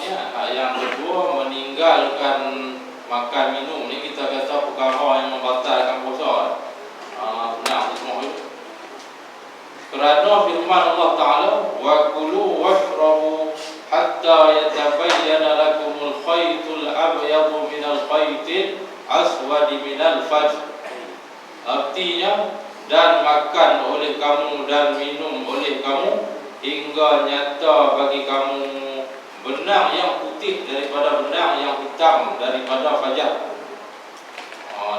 ya. Yang kedua, meninggalkan makan minum ni kita kata perkara yang membatalkan puasa. Senang semua itu. Kerana firman Allah Ta'ala, wa kulu washrabu hatta yatabayyana lakumul khaytul abyadu minal khaytil aswadi minal fajr. Artinya, dan makan oleh kamu dan minum oleh kamu hingga nyata bagi kamu benang yang putih daripada benang yang hitam daripada fajar.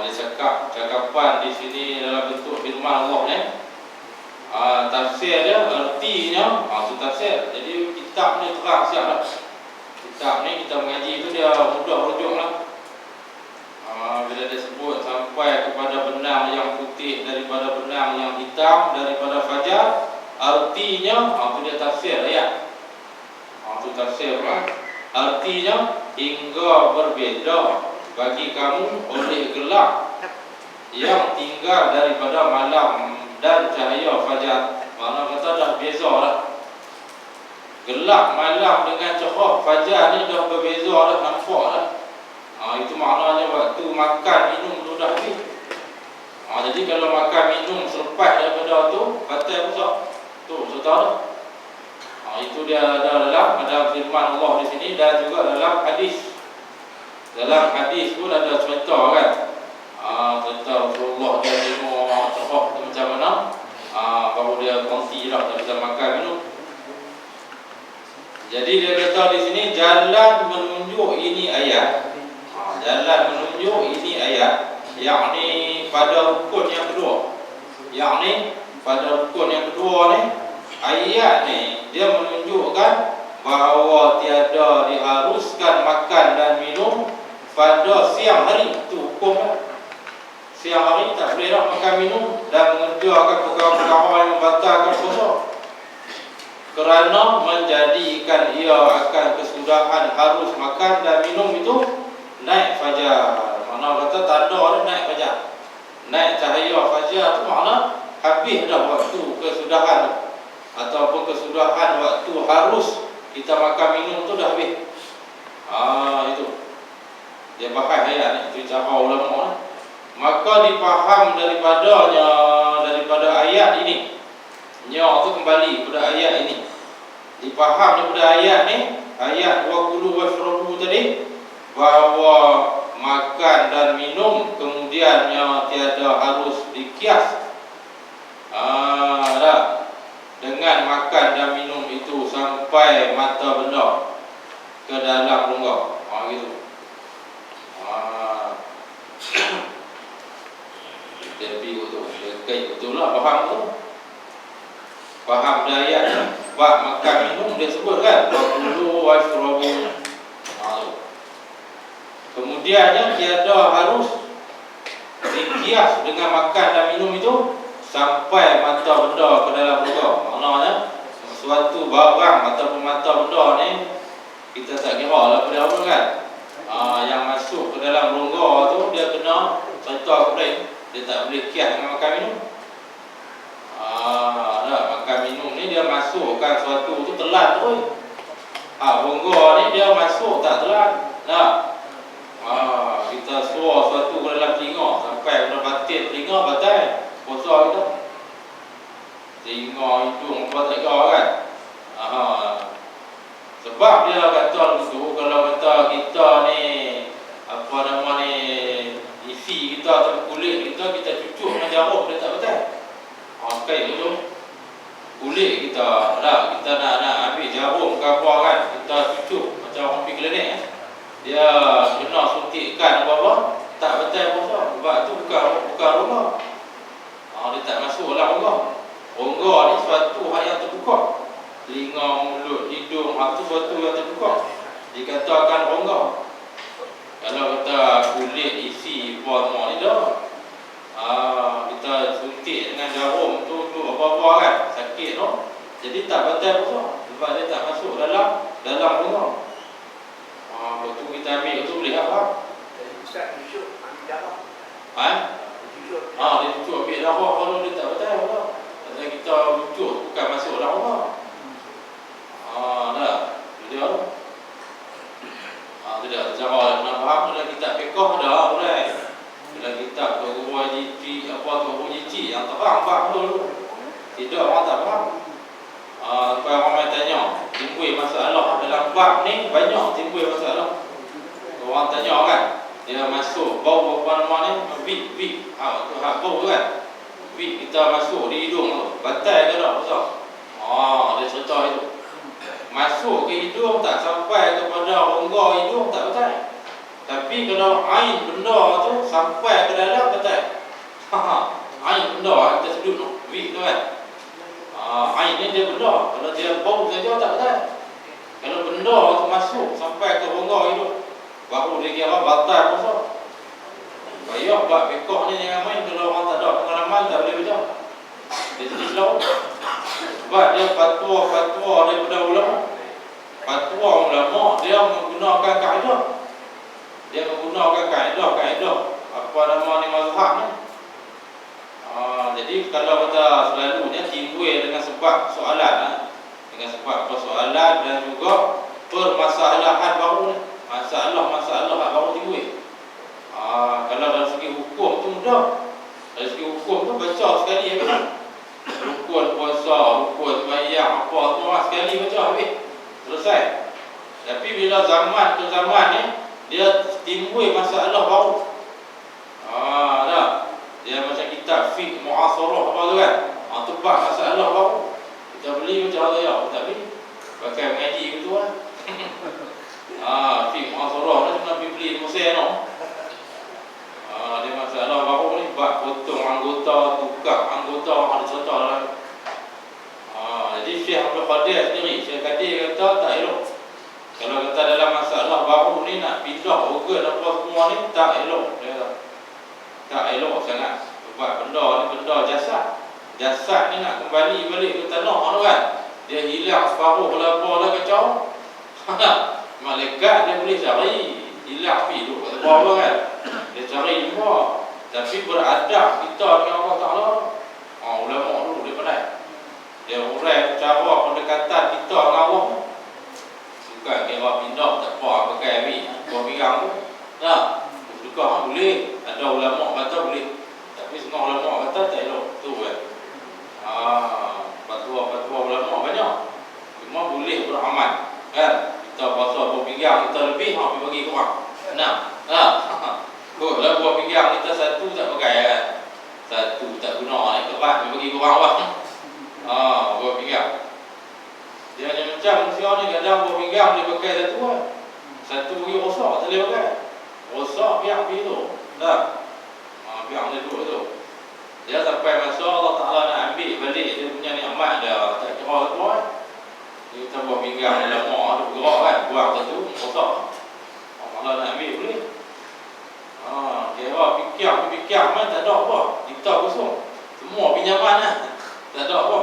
Dia cakapan di sini dalam bentuk firman Allah ni. Tafsir dia artinya itu tafsir. Jadi kitab ni terang siap dah. Kitab ni kita mengaji tu dia mudah rujuk lah. Bila dia sebut sampai kepada benang yang putih daripada benang yang hitam daripada fajar, artinya itu dia tafsir ayat. Itu tafsir lah. Artinya hingga berbeza bagi kamu oleh gelap yang tinggal daripada malam dan cahaya fajar. Mana kata dah beza lah. Gelap malam dengan cerah fajar ni dah berbeza dah, nampak dah. Itu maknanya waktu makan minum tu dah habis. Jadi kalau makan minum selepas daripada tu batal puasa. Tu tahu dah. Itu dia ada dalam firman Allah di sini dan juga dalam hadis. Dalam hadis pun ada contoh kan. Tentang Rasulullah dia tengok cerah tu macam mana. Baru dia kongsi dah tak bisa makan minum. Jadi dia kata di sini jalan menunjuk ini ayat. Jalan menunjuk ini ayat, yakni pada rukun yang kedua. Yakni pada rukun yang kedua ni, ayat ni dia menunjukkan bahawa tiada diharuskan makan dan minum pada siang hari. Itu hukum. Siang hari tak boleh nak makan minum dan mengerjakan perkara-perkara yang membatalkan puasa. Kerana menjadikan ia akan kesudahan harus makan dan minum itu naik fajar. Mana kata tanda ada naik fajar. Naik cahaya fajar tu makna habis dah waktu kesudahan ataupun kesudahan waktu harus kita makan minum tu dah habis. Itu dia bahas ayat ni, itu cara ulama. Maka dipaham daripada ayat ini. Nya tu kembali pada ayat ini. Dipaham daripada ayat ni, ayat wa kulu washrabu tadi, bahawa makan dan minum kemudiannya tiada harus dikias dengan makan dan minum itu sampai mata benda ke dalam rongga. Gitu. Dia biru tu, dia kait betul lah, faham tu. Faham dah ayat bab makan minum dia sebut kan, wa kulu washrabu. Kemudiannya tiada harus dikias dengan makan dan minum itu sampai mata benda ke dalam rongga. Maknanya suatu barang ataupun mata benda ni kita tak kira lah pada apa kan. Yang masuk ke dalam rongga tu dia kena serta kepada dia tak boleh kias dengan makan minum. Makan minum ni dia masukkan suatu tu telan tu. Rongga ni dia masuk tak telan. Kita suar suatu ke dalam telinga sampai kena batin telinga batal puasa kita. Telinga, hidung apa tak kira kan. Sebab dia kata begitu, kalau kata kita ni apa nama ni isi kita atau kulit kita cucuk dengan jarum dia tak betul. Sekali tu kulit kita kita nak ambil jarum ke apa kan, kita cucuk macam orang pergi klinik dia kena suntikkan apa-apa tak betul puasa. Sebab tu bukan rongga. Dia tak masuk dalam rongga. Rongga ni suatu hal yang terbuka. Telinga, mulut, hidung, itu suatu yang terbuka, dikatakan rongga. Kalau kata kulit isi apa semua ni dah kita suntik dengan jarum tu apa-apa kan, sakit tu. Jadi tak betul puasa sebab dia tak masuk dalam rongga. Waktu kita ambil tu boleh apa? Ustaz, cucuk ambil darah. Dia cucuk ambil darah kalau dia tak betul apa? Kalau kita cucuk bukan masuk dalam rongga. Dah. Dia fiqh dah mulai. Dalam kitab Guru Haji apa Guru Haji yang terang dulu. Tidak orang tak faham. Supaya orang tanya, timbul masalah dalam bab ni banyak timbul masalah. Orang tanya kan, dia masuk bau apa nama ni? Wik. Tu hak bau kan. Wik kita masuk di hidung tu. Batal ke tak besar? Dia cerita itu. Masuk ke hidung tak sampai kepada rongga hidung tak betul. Tapi kalau ain benda tu sampai ke dalam betul. Ain benda kita sebut tu, wik tu kan. Ain ni dia benda. Kalau dia bau saja tak betul. Kalau benda tu masuk sampai ke rongga hidung, baru dia kira batal puasa. Bayar bab fiqh ni jangan main. Kalau orang tak ada pengalaman tak boleh baca. Dia jadi slow. Sebab dia fatwa daripada ulama. Fatwa ulama dia menggunakan kaedah. Dia menggunakan kaedah apa nama ni mazhab ni. Jadi kalau kita selalunya timbul dengan sebab soalan, dengan sebab persoalan dan juga permasalahan baru ni. Masalah baru timbul. Kalau dari segi hukum tu mudah. Dari segi hukum tu baca sekali habis. Rukun puasa, rukun sembahyang, apa semua sekali baca habis. Selesai. Tapi bila zaman ke zaman ni, dia timbul masalah baru. Dah. Dia macam kitab fiqh mu'asarah apa tu kan. Tu bab masalah baru. Kita beli macam raya, tapi pakai mengaji betul lah. Fiqh mu'asarah ni cuma beli di Mesir tu. Dia masalah baru ni bab potong anggota, tukar anggota, ada cerita dalam. Jadi Syekh Abdul Qadir sendiri, Syekh Qadir kata tak elok. Kalau kata dalam masalah baru ni nak pindah organ apa semua ni tak elok. Dia kata tak elok sangat. Sebab benda ni benda jasad. Jasad ni nak kembali balik ke tanah tu kan. Dia hilang separuh apa dah kacau. Malaikat dia boleh cari. Hilang pergi duduk kat bawah kan. Dia cari jumpa. Tapi beradab kita dengan Allah Ta'ala. Ulama dulu dia pandai. Dia urai cara pendekatan kita dengan Allah. Bukan kira pindah tak apa pakai habis. Kau pegang tu. Suka boleh. Ada ulama kata boleh. Tapi semua ulama kata tak elok. Tu kan. Fatwa ulama banyak. Cuma boleh beramal. Kan? Kita puasa buah pinggang kita lebih, pergi bagi korang. Lah buah pinggang kita satu tak pakai kan. Satu tak guna, kerat bagi korang lah. Buah pinggang. Dia ada macam manusia ni kadang buah pinggang dia pakai satu lah. Satu bagi rosak tak boleh pakai. Rosak biar pergi tu. Biar dia duduk tu. Dia sampai masa Allah Ta'ala nak ambil balik dia punya nikmat dia. Tak kira tu kan. Dia kata buah pinggang dia lama tu gerak kan. Buang satu, rosak. Allah Ta'ala nak ambil boleh. Kira fikir mana tak ada apa. Kita kosong. Semua pinjaman lah. Tak ada apa.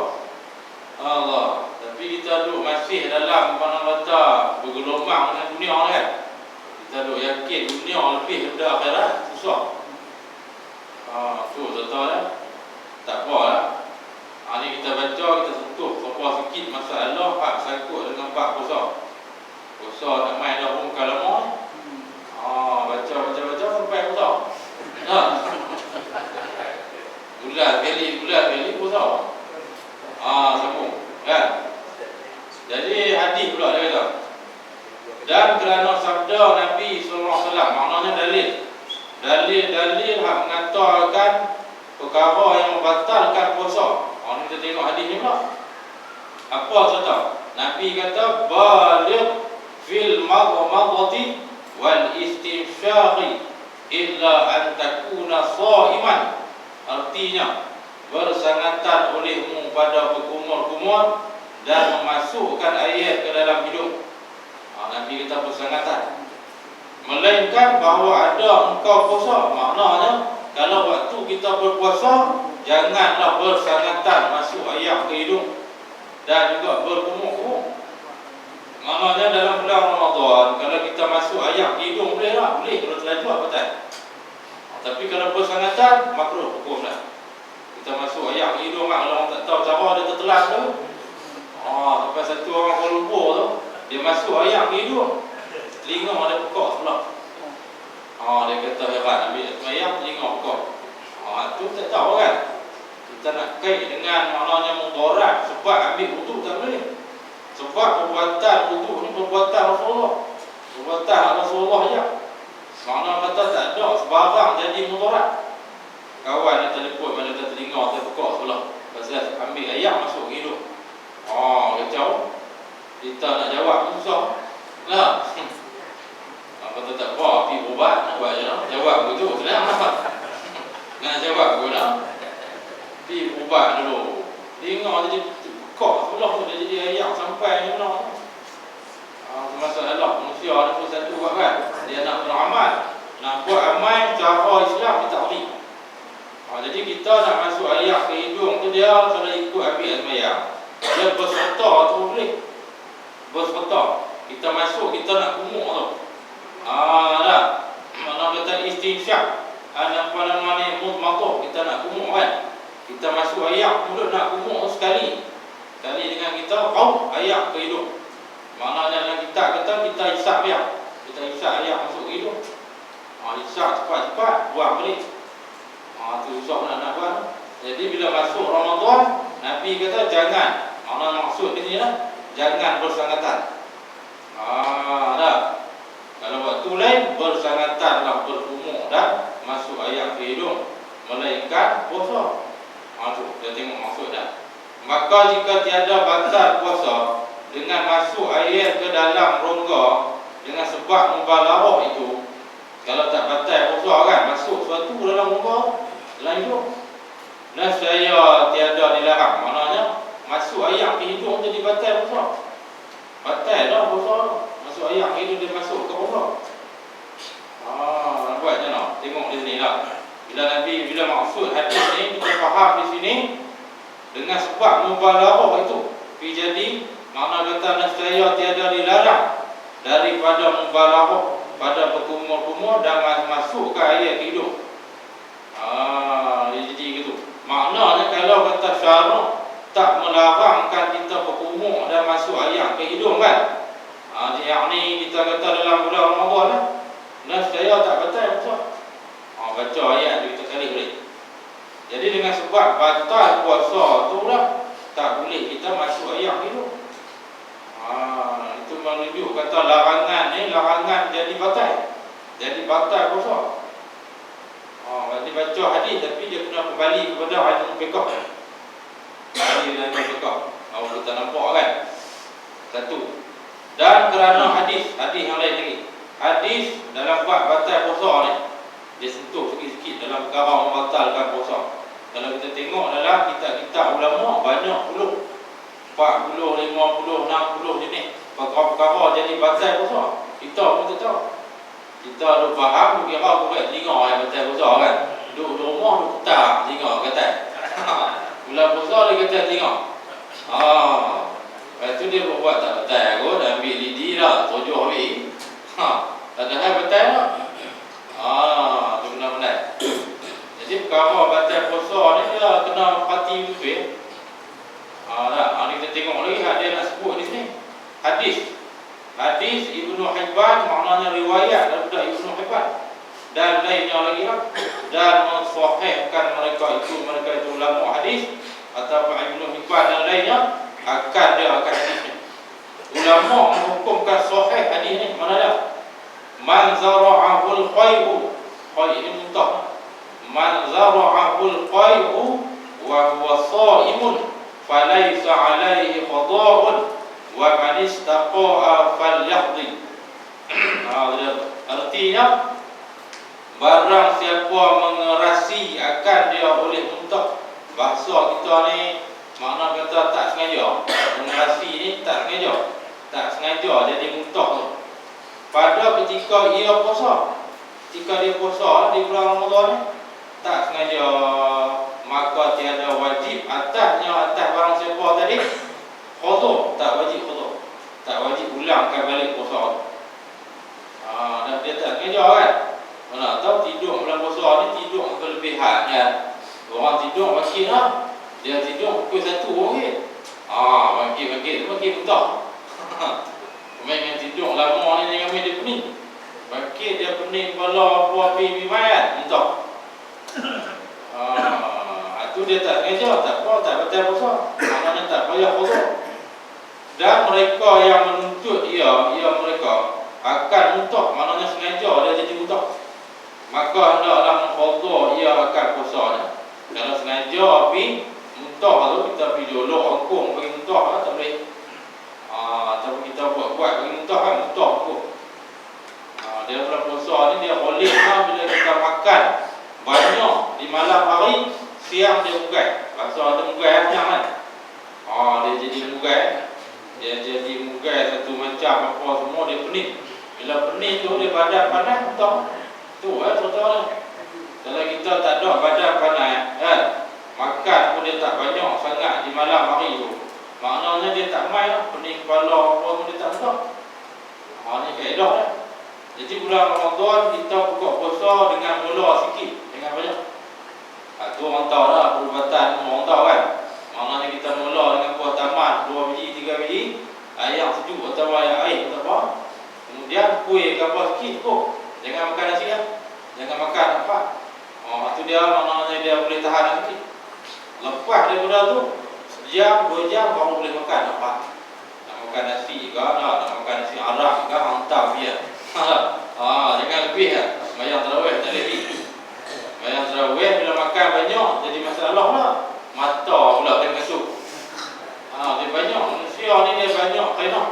Allah. Tapi kita duduk masih dalam mana-mana bergelombang dengan dunia kan. Kita duduk yakin dunia lebih daripada akhirat. Susah. Tu contoh dah. Tak apa lah. Ni kita baca, kita sentuh sikit masalah hak sangkut dengan bab puasa. Puasa tak main dah pun lama ni. Baca sampai puasa. Bulan kali puasa. Sambung kan. Jadi hadis pula dia kata. Dan kerana sabda Nabi SAW, maknanya dalil hak mengatakan perkara yang membatalkan puasa. Kita tengok hadis ni pula. Apa contoh? Nabi kata baligh fil madmadati wal istinsyaqi illa an takuna shaiman. Artinya bersangatan olehmu pada berkumur-kumur dan memasukkan air ke dalam hidung. Nabi kata bersangatan. Melainkan bahawa ada engkau puasa. Maknanya kalau waktu kita berpuasa, janganlah bersangatan masuk air ke hidung dan juga berkumur-kumur. Maknanya dalam bulan Ramadan, kalau kita masuk air ke hidung boleh lah. Boleh kalau terlanjur apa tak. Tapi kalau bersangatan, makruh hukum lah. Kita masuk air ke hidung lah. Kalau orang tak tahu cara dia tertelan tu. Sampai satu orang Kuala Lumpur tu, dia masuk air ke hidung, telinga ada pekak sebelah. Dia kata hebat ambil semayang tengok kau. Tu tak tahu kan. Kita nak kait dengan maknanya mudarat sebab ambil wudu tak boleh. Sebab perbuatan wudu ni perbuatan Rasulullah. Perbuatan Rasulullah je. Makna kata tak ada sebarang jadi mudarat. Kawan dia telefon mana tak telinga terpekak sebelah. Pasal ambil air masuk hidup. Kacau. Kita nak jawab susah. Lah. Kata tak apa, pergi ubat nak buat je lah. Jawab begitu senang lah. Nak jawab pun lah. Pergi ubat dulu. Tengok jadi pekak sebelah tu dia jadi air sampai ni mana. Masalah manusia ni pun satu buat kan. Dia nak beramal. Nak buat amal cara Islam dia tak boleh. Jadi kita nak masuk air ke hidung tu dia kalau ikut ambil semayang. Dia berserta tu boleh. Berserta. Kita masuk kita nak kumuk tu. Dah. Mana kata istinsyak. Apa namanya mutmatuh kita nak kumuk kan. Kita masuk air mulut nak kumuk sekali. Sekali dengan kita air ke hidung. Maknanya dalam kitab kita hisap dia. Kita hisap air masuk ke hidung. Hisap cepat-cepat buang balik. Tu susah nak buat. Jadi bila masuk Ramadan, Nabi kata jangan. Makna maksud di sini lah, jangan bersangatan. Dah. Kalau waktu lain bersangatanlah berkumur dan masuk air ke hidung, melainkan puasa. Tu dia tengok maksud dah. Maka jika tiada batal puasa dengan masuk air ke dalam rongga dengan sebab mubalaghah itu, kalau tak batal puasa kan, masuk sesuatu dalam rongga dalam hidung. Saya tiada dilarang. Maknanya masuk air ke hidung jadi batal puasa. Batal dah puasa. Masuk air ke hidung dia masuk ke rongga. Nak buat macam mana? Tengok di sini lah. Bila maksud hadis ni kita faham di sini dengan sebab mubalaghah itu. Jadi makna kata saya tiada dilarang daripada mubalaghah pada berkumur-kumur dan masuk ke air ke hidung. Jadi gitu. Maknanya kalau kata syarak tak melarangkan kita berkumur dan masuk air ke hidung kan. Yang ni kita kata dalam bulan Ramadan lah. Saya tak batal puasa. Baca ayat tu kita kali boleh. Jadi dengan sebab batal puasa tu lah tak boleh kita masuk air ke hidung. Itu menunjuk kata larangan ni larangan jadi batal. Jadi batal puasa. Berarti baca hadis tapi dia kena kembali kepada ilmu fiqh. Kembali ilmu fiqh. Kita nampak kan. Satu. Dan kerana hadis yang lain lagi. Hadis dalam bab batal puasa ni dia sentuh sikit-sikit dalam perkara membatalkan puasa. Kalau kita tengok dalam kitab-kitab ulama banyak puluh 40, 50, 60 jenis perkara-perkara jadi batal puasa. Kita pun tak tahu. Kita ada faham kira bukan telinga yang batal puasa kan. Duduk rumah duduk ketak telinga kata. Bulan puasa dia kata telinga. Lepas tu dia buat tak batal kot, dah ambil lidi dah, tujuh habis. Tak ada hal batal tak? Tu benar-benar. Jadi perkara batal puasa ni dia kena pati betul. Ni kita tengok lagi dia nak sebut di sini. Hadis Ibnu Hibban maknanya riwayat daripada Ibnu Hibban dan lainnya lagi lah. Dan mensahihkan mereka itu ulama hadis atau Ibnu Hibban dan lainnya akan hadis ni. Ulama menghukumkan sahih hadis ni mana dia? Man zara'ahul qay'u, qay' ini muntah. Man zara'ahul qay'u wa huwa sha'imun falaysa 'alaihi qada'un wa man istaqa'a falyaqdi. Artinya barang siapa mengerasi akan dia boleh muntah. Bahasa kita ni makna kata tak sengaja. Mengerasi ni tak sengaja jadi muntah tu. Pada ketika ia puasa, ketika dia puasa di bulan Ramadan ni tak sengaja, maka tiada wajib atas barang siapa tadi qada, tak wajib qada, tak wajib ulangkan balik puasa. Dan dia tak sengaja kan. Mana tahu tidur bulan puasa ni tidur kelebihan kan. Orang tidur makin lah. Dia tidur pukul 1 orang makin muntah. Main tidur lama ni jangan main dia pening. Bangkit dia pening pening kepala apa pi mayat entah. Itu dia tak sengaja, tak apa, tak batal puasa. Maknanya tak payah puasa. Dan mereka yang menuntut ia mereka akan muntah, maknanya sengaja dia jadi muntah. Maka hendaklah mengqadha ia akan puasanya. Kalau sengaja pi muntah tu kita pergi jolok angkung bagi muntah tak boleh. Tapi kita buat bagi muntah kan muntah pun. Dia bulan puasa ni dia boleh bila kita makan banyak di malam hari, siang dia mugai. Pasal ada mugai siang kan. Dia jadi mugai. Dia jadi mugai satu macam apa semua dia pening. Bila pening tu dia badan panas muntah. Tu contoh dia. Kalau kita tak ada badan panas kan, makan pun dia tak banyak sangat di malam hari tu, maknanya dia tak main lah, pening kepala apa pun dia tak muntah. Ni kaedah dah. Jadi bulan Ramadan kita buka puasa dengan mula sikit, dengan banyak. Tu orang tahu lah perubatan, orang tahu kan. Maknanya kita mula dengan buah taman 2 biji, 3 biji, ayam sejuk atau ayam air atau apa. Kemudian kuih ke apa sikit cukup. Jangan makan nasi lah. Jangan makan apa. Tu dia maknanya dia boleh tahan sikit. Lepas daripada tu, sejam, 2 jam baru boleh makan apa. Nak makan nasi ke, nak makan nasi Arab ke, hantar dia. Jangan lebih lah. Sembahyang tarawih tak lebih. Sembahyang tarawih bila makan banyak jadi masalah lah. Mata pula dia masuk. Dia banyak, manusia ni dia banyak khainah.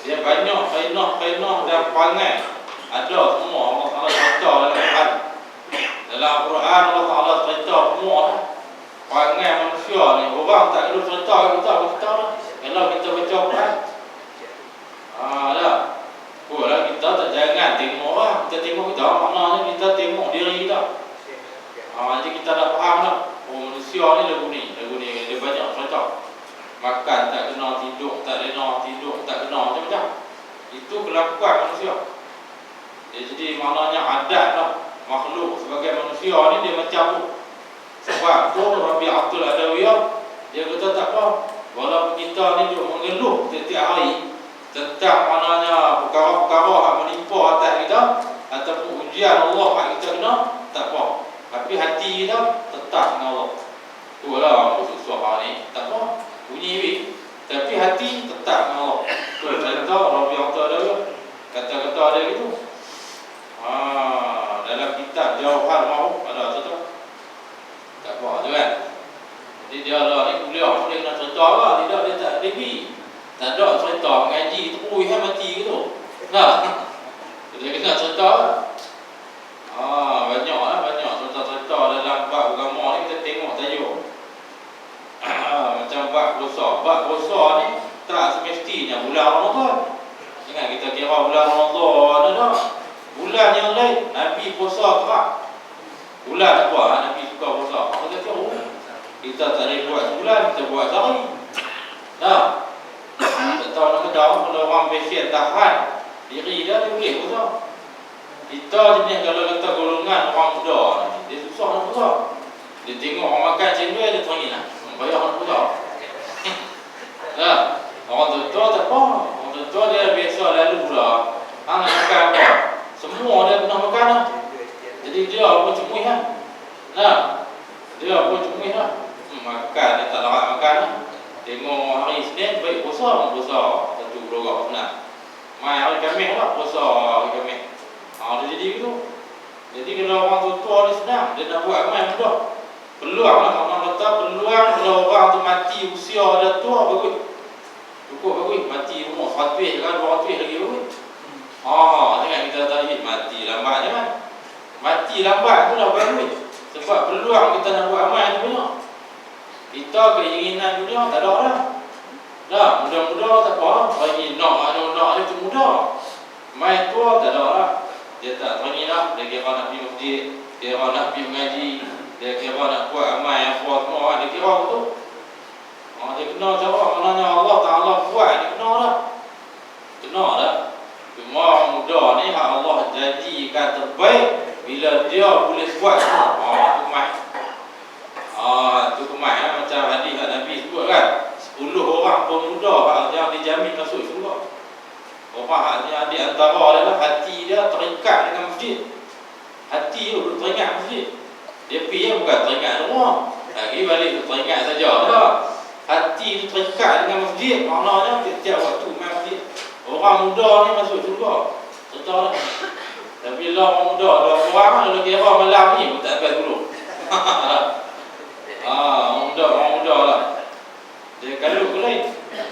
Dia banyak khainah dan pangai. Ada semua Allah Ta'ala cerita dalam Quran. Dalam Quran Allah Ta'ala cerita semua lah. Pangai manusia ni, orang tak perlu cerita kita lah. Kalau kita baca Quran. Dah. Lah kita tak jangan tengok lah. Kita tengok kita, maknanya kita tengok diri kita. Jadi kita dah faham lah. Manusia ni lagu ni dia banyak cerita. Makan tak kena, tidur tak kena, tidur tak kena, macam-macam. Itu kelakuan manusia. Jadi maknanya adat lah. Makhluk sebagai manusia ni dia macam tu. Sebab tu Rabi'atul Adawiyah dia kata tak apa, walaupun kita ni duk mengeluh setiap hari tentang maknanya perkara-perkara yang menimpa atas kita ataupun ujian Allah yang kita kena, tak apa. Tapi hati kita tetap dengan Allah. Itulah orang bersusah ni. Tak apa, bunyi wik. Tapi hati tetap dengan Allah. Tu contoh Rabi'atul Adawiyah. Kata-kata dia gitu. Dalam kitab Jawhar Ma'ruf ada cerita. Tak apa tu kan. Jadi dia lah ni kuliah boleh kena cerita lah. Tidak dia tak debi. Tak ada cerita mengaji terus mati gitu. Nah. Dia kena cerita lah. Banyak cerita-cerita dalam bab agama ni kita tengok tajuk. Macam bab puasa. Bab puasa ni tak semestinya bulan Ramadan. Jangan kita kira bulan Ramadan dah. Bulan yang lain Nabi puasa kerak. Bulan apa Nabi suka puasa? Kita kira kita tak boleh buat sebulan, kita buat sehari. Dah. Tak tahu nak tahu kalau orang pasien tahan diri dia boleh puasa. Kita jenis kalau kata golongan orang muda ni, dia susah nak puasa. Dia tengok orang makan cendol dia teringin lah. Bayar nak puasa. Dah. Orang tua tak apa. Orang tua dia biasa lalu pula. Nak makan apa? Semua dia pernah makan lah. Jadi dia pun cemui lah. Dia pun cemui lah. Makan dia tak larat makan lah. Tengok hari Isnin baik puasa, satu program senang. Mai hari Khamis lah puasa hari Khamis. Dia jadi gitu. Jadi kalau orang tua ni senang, dia nak buat amal mudah. Peluang lah, orang kata peluang kalau orang tu mati usia dah tua bagus. Cukup bagus, mati umur 100 kan, 200 lagi bagus. Jangan kita tadi mati lambat je kan. Mati lambat tu dah bagus. Sebab peluang kita nak buat amal ni banyak. Kita keinginan dunia tak ada dah. Dah, muda-muda tak apa. Bagi nak dia tu muda. Mai tua tak ada dah. Dia tak teringin lah. Dia kira nak pergi masjid, dia kira nak pergi mengaji, dia kira nak buat amal yang kuat semua. Dia kira betul. Dia kena cara maknanya Allah Ta'ala buat. Dia kena dah. Kena dah. Cuma orang muda ni Allah jadikan terbaik bila dia boleh buat semua. Itu kemai. Itu kemai lah. Macam hadis Nabi sebut kan, 10 orang pemuda yang dijamin masuk surga. Orang di antara adalah hati dia terikat dengan masjid. Hati tu teringat masjid. Dia pergi bukan teringat rumah. Lagi balik teringat saja dah. Hati tu terikat dengan masjid. Maknanya tiap waktu main masjid. Orang muda ni masuk surga. Betul tak? Tapi bila orang muda, orang dia kira malam ni pun tak habis dulu. Orang muda lah. Dia kalau lain.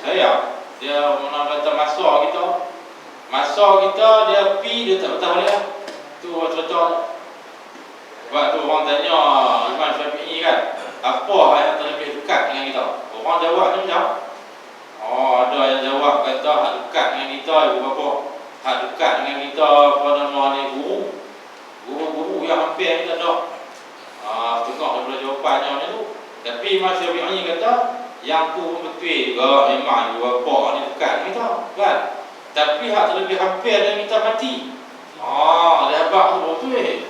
Saya dia mana kata masa kita dia pi dia tak betah balik lah. Tu contoh. Sebab tu orang tanya Imam Syafi'i kan, apa yang terlebih dekat dengan kita? Orang jawab ni macam ada yang jawab kata hak dekat dengan kita ibu bapa. Hak dekat dengan kita pada nama ni guru yang hampir kita dah. Tengok daripada jawapannya ni tu. Tapi Imam Syafi'i kata yang tu betul juga memang ibu bapa ni dekat dengan kita kan. Tapi hak terlebih hampir dengan kita mati. Dia habaq tu betul.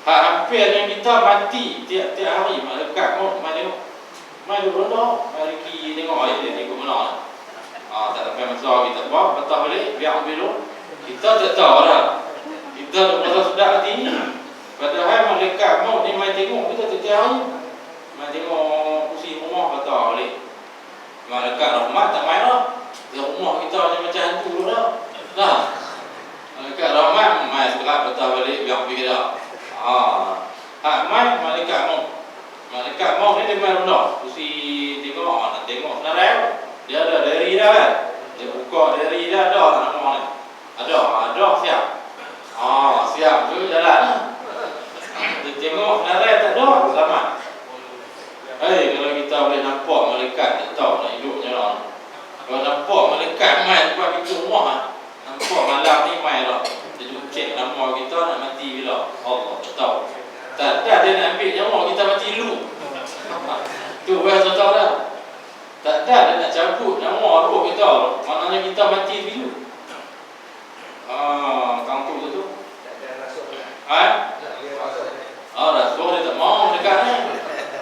Hak hampir dengan kita mati tiap-tiap hari mak dekat mau mai tengok. Mai duduk ronda, mai pergi tengok air dia ikut mana. Tak sampai masa kita buat patah balik biar belok. Kita tak tahu dah. Kita tak rasa sedap hati ni. Padahal malaikat maut ni mai tengok kita tiap hari. Mai tengok kursi rumah patah balik. Malaikat rahmat tak mai dah. Di rumah kita ni macam hantu dulu dah. Malaikat rahmat mai sebelah patah balik biar pergi dah. Malaikat maut. Malaikat maut ni dia mai ronda. Kursi tengok nak tengok senarai. Dia ada diary dah kan. Dia buka diary dah ada nama ni. Ada siap. Siap tu jalan lah. Dia tengok senarai tak ada selamat. Kalau kita boleh nampak malaikat tak tahu nak hidupnya lah. Kalau nampak malaikat mai depan pintu rumah, nampak malam ni mai dah. Dia duduk cek nama kita nak mati bila. Allah tak tahu. Tak ada dia nak ambil nyawa kita mati dulu. Tu biasa tahu dah. Tak ada dia nak cabut nyawa roh kita. Maknanya kita mati dulu. Kang tu. Tak ada rasa. Rasuah dia tak mau dekat ni.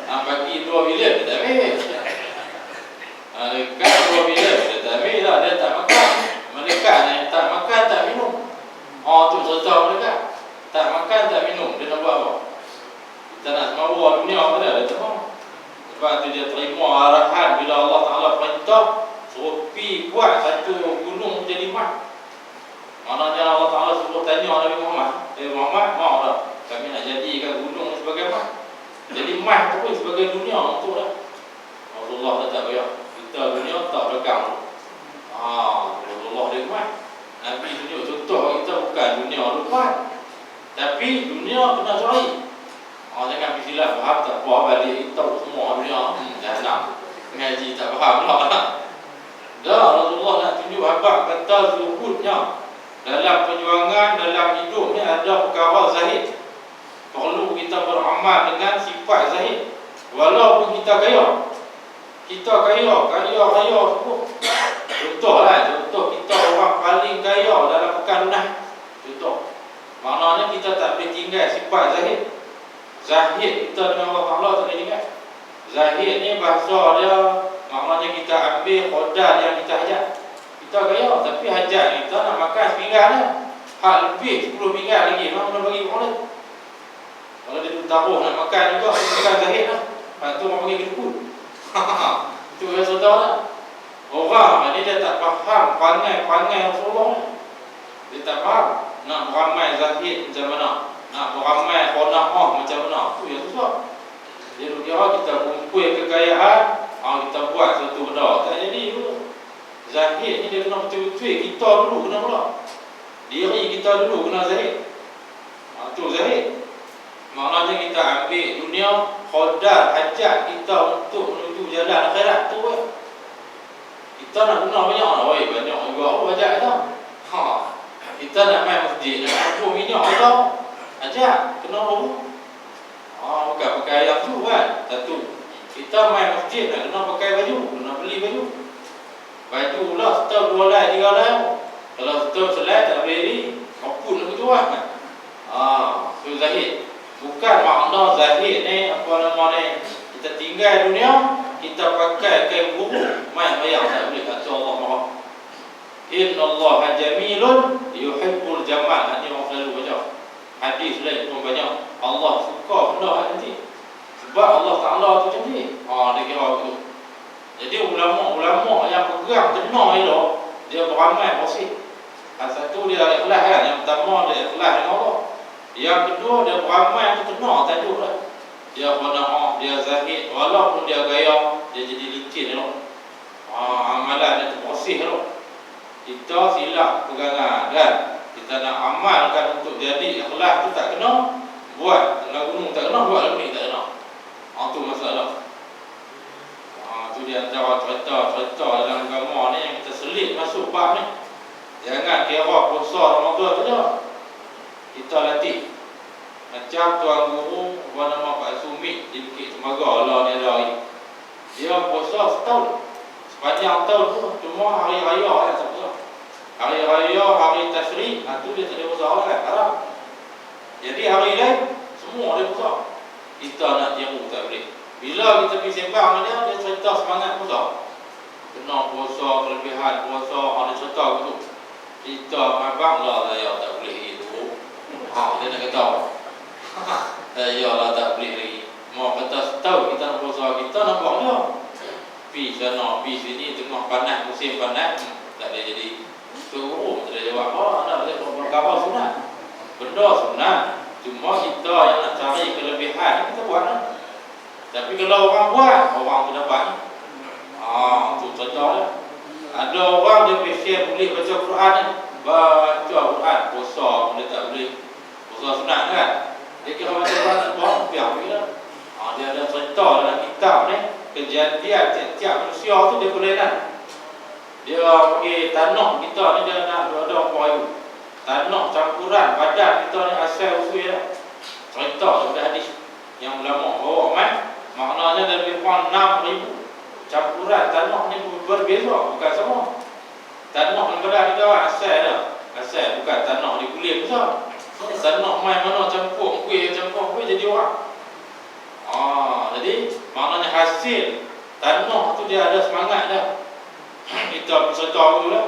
Bagi 2 bilion dia tak ambil. Dekat 2 bilion dia tak ambil lah. Dia tak makan. Mereka ni tak makan tak minum. Tu cerita mereka. Tak makan tak minum. Dia nak buat apa? Kita nak semawa dunia pada dia tak mau. Sebab tu dia terima arahan bila Allah Ta'ala perintah suruh pergi buat satu gunung jadi mat. Maknanya Allah Ta'ala suruh tanya Nabi Muhammad, Muhammad mau tak kami nak jadikan gunung sebagai mat? Jadi mat tu pun sebagai dunia untuk dah. Rasulullah tak payah. Kita dunia tak belakang. Rasulullah dia mat. Nabi tunjuk contoh kita bukan dunia lupa. Tapi dunia kena cari. Jangan bersilap faham tak apa balik kita semua dunia. Jangan ngaji tak faham lah. Rasulullah nak tunjuk habaq kata zuhudnya dalam perjuangan, dalam hidup ni ada perkara zahid. Perlu kita beramal dengan sifat zahid. Walaupun kita kaya. Kita kaya semua. Contoh kita orang paling kaya dalam pekan lunas. Contoh. Maknanya kita tak boleh tinggal sifat zahid. Zahid kita dengan Allah Ta'ala tak boleh tinggal. Zahid ni bahasa dia maknanya kita ambil qadar yang kita hajat. Kita kaya tapi hajat kita nak makan sepinggan dah. Hak lebih 10 pinggan lagi mana nak bagi orang lain. Kalau dia taruh nak makan juga makan zahid lah. Lepas tu orang panggil kedukun. Itu yang saya tahu lah. Orang ni dia tak faham perangai Rasulullah ni. Dia tak faham nak beramal zahid macam mana, nak beramal qanaah macam mana. Tu yang susah. Dia kira kita kumpul kekayaan, kita buat satu benda. Tak jadi tu. Zahid ni dia kena betul-betul. Kita dulu kena pula. Diri kita dulu kena zahid. Tu zahid. Maknanya kita ambil dunia qadar hajat kita untuk menuju jalan akhirat tu. Kita nak guna banyak lah. Banyak juga hajat kita. Kita nak main masjid, nak kumpul minyak kita hajat. Kena baru. Bukan pakai yang tu kan. Satu. Kita main masjid nak kena pakai baju, kena beli baju. Baju lah setahun 2 lai 3 lai. Kalau setahun selai tak boleh ni, kapun begitu kan. Itu zahid. Bukan makna zahid ni apa nama ni, kita tinggal dunia, kita pakai kain buruk, main bayang tak boleh kata Allah marah. Innallaha jamilun yuhibbul jamal. Ini orang selalu baca hadis lain pun banyak. Allah suka benda cantik sebab Allah Ta'ala tu cantik. Dia kira begitu. Jadi ulama-ulama yang pegang kena elok, dia beramal bersih. Satu dia ikhlas kan. Yang pertama dia ikhlas dengan Allah. Yang kedua dia beramal tu kena tajuk lah. Dia qanaah, dia zahid, walaupun dia gaya, dia jadi licin elok. Amalan dia tu bersih elok. Kita silap pegangan kan. Kita nak amalkan untuk jadi ikhlas tu tak kena, buat lagu gunung tak kena, buat lagu ni tak kena. Tu masalah. Tu dia antara cerita dalam agama ni yang kita selit masuk bab ni. Jangan kira puasa Ramadan tu je kita latih. Macam tuan guru nama Pak Sumit di Bukit Temaga Allah ni ada hari. Dia puasa setahun. Sepanjang tahun tu cuma hari raya yang tak puasa. Hari raya, hari Tashrik, tu dia tak ada puasa kan, haram. Jadi hari lain semua dia puasa. Kita nak tiru tak boleh. Bila kita pergi sembang dengan dia cerita semangat puasa. Kena puasa, kelebihan puasa, ada cerita gitu. Kita abang lah saya tak boleh itu. Dia nak kata saya lah tak boleh lagi. Mau kata tahu kita nak puasa, kita nak buat dia. Pergi sana, pergi sini, tengah panas, musim panas, tak boleh jadi. Suruh, tak ada jawab. Tak boleh berkhabar sunat. Benda sunat. Cuma kita yang nak cari kelebihan, kita buat lah. Tapi kalau orang buat, orang tu dapat. Tu contoh lah. Ada orang dia fikir boleh baca Quran ni. Baca Quran, puasa dia tak boleh. Puasa sunat kan. Dia kira baca Quran tak buat, biar pergi lah. Dia ada cerita dalam kitab ni. Kejadian tiap-tiap manusia tu dia boleh kan. Dia pergi tanah kita ni dia nak ada apa itu. Tanah campuran badan kita ni asal usul lah. Cerita daripada hadis yang ulama bawa mai. Maknanya dari lebih kurang 6,000 campuran tanah ni berbeza, bukan sama. Tanah yang badan kita asal dah. Asal bukan tanah di kulit besar. Tanah mai mana campur kuih jadi orang. Jadi maknanya hasil tanah tu dia ada semangat dah. Kita bercerita dulu lah.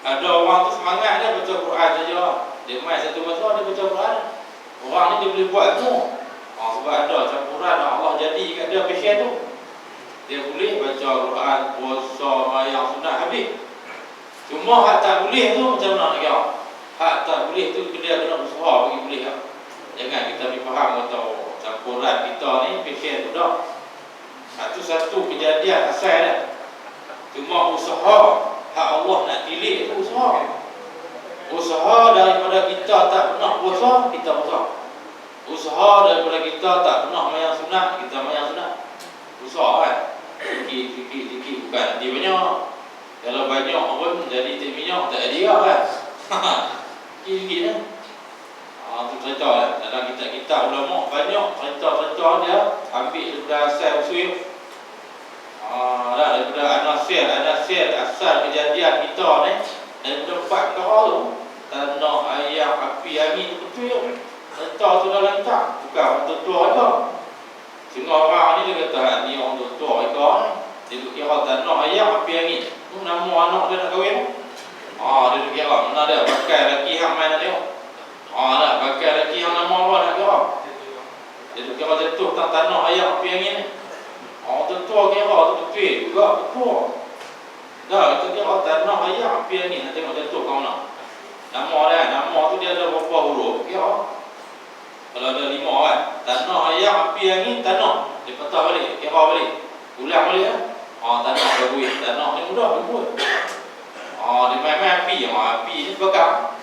Ada orang tu semangat dia baca Quran saja. Dia mai satu masa dia baca Quran. Orang ni dia boleh buat semua. Sebab ada campuran Allah jadi kat dia passion tu. Dia boleh baca Quran, puasa, mayang sunat habis. Cuma hak tak boleh tu macam mana nak kira? Hak tak boleh tu dia kena usaha bagi boleh tak? Jangan kita ni faham atau campuran kita ni passion tu dah. Satu-satu kejadian asal dah. Cuma usaha hak Allah nak pilih tu usaha. Usaha daripada kita tak pernah puasa, kita puasa. Usaha daripada kita tak pernah mayang sunat, kita mayang sunat. Usaha kan. Sikit bukan dia banyak. Kalau banyak pun jadi tak minyak tak ada dia kan. Sikit-sikit lah. Tu cerita lah. Dalam kitab-kitab ulama banyak cerita-cerita dia ambil daripada asal usul. Daripada anasir asal kejadian kita ni daripada 4 perkara tu. Tanah, air, api, angin tu betul. Cerita tu dalam kitab, bukan orang tua ada. Cuma orang ni dia kata ni orang tua mereka ni. Dia kira tanah, air, api, angin. Tu nama anak dia nak kahwin. Dia kira mana dia pakai lelaki hang main nak tengok. Nak pakai lelaki hang nama apa nak kira. Dia kira jatuh tentang tanah, air, api, angin ni. Tua kira tu betul juga betul. Kita kira tanah, air, api, angin. Nak tengok jatuh kau nak. Nama tu dia ada berapa huruf kira. Kalau ada 5 kan. Tanah, air, api, angin, tanah. Dia patah balik, kira balik. Ulang balik lah. Tanah berbuih. Tanah ni mudah berbuih. Dia main-main api. Api ni sebagam.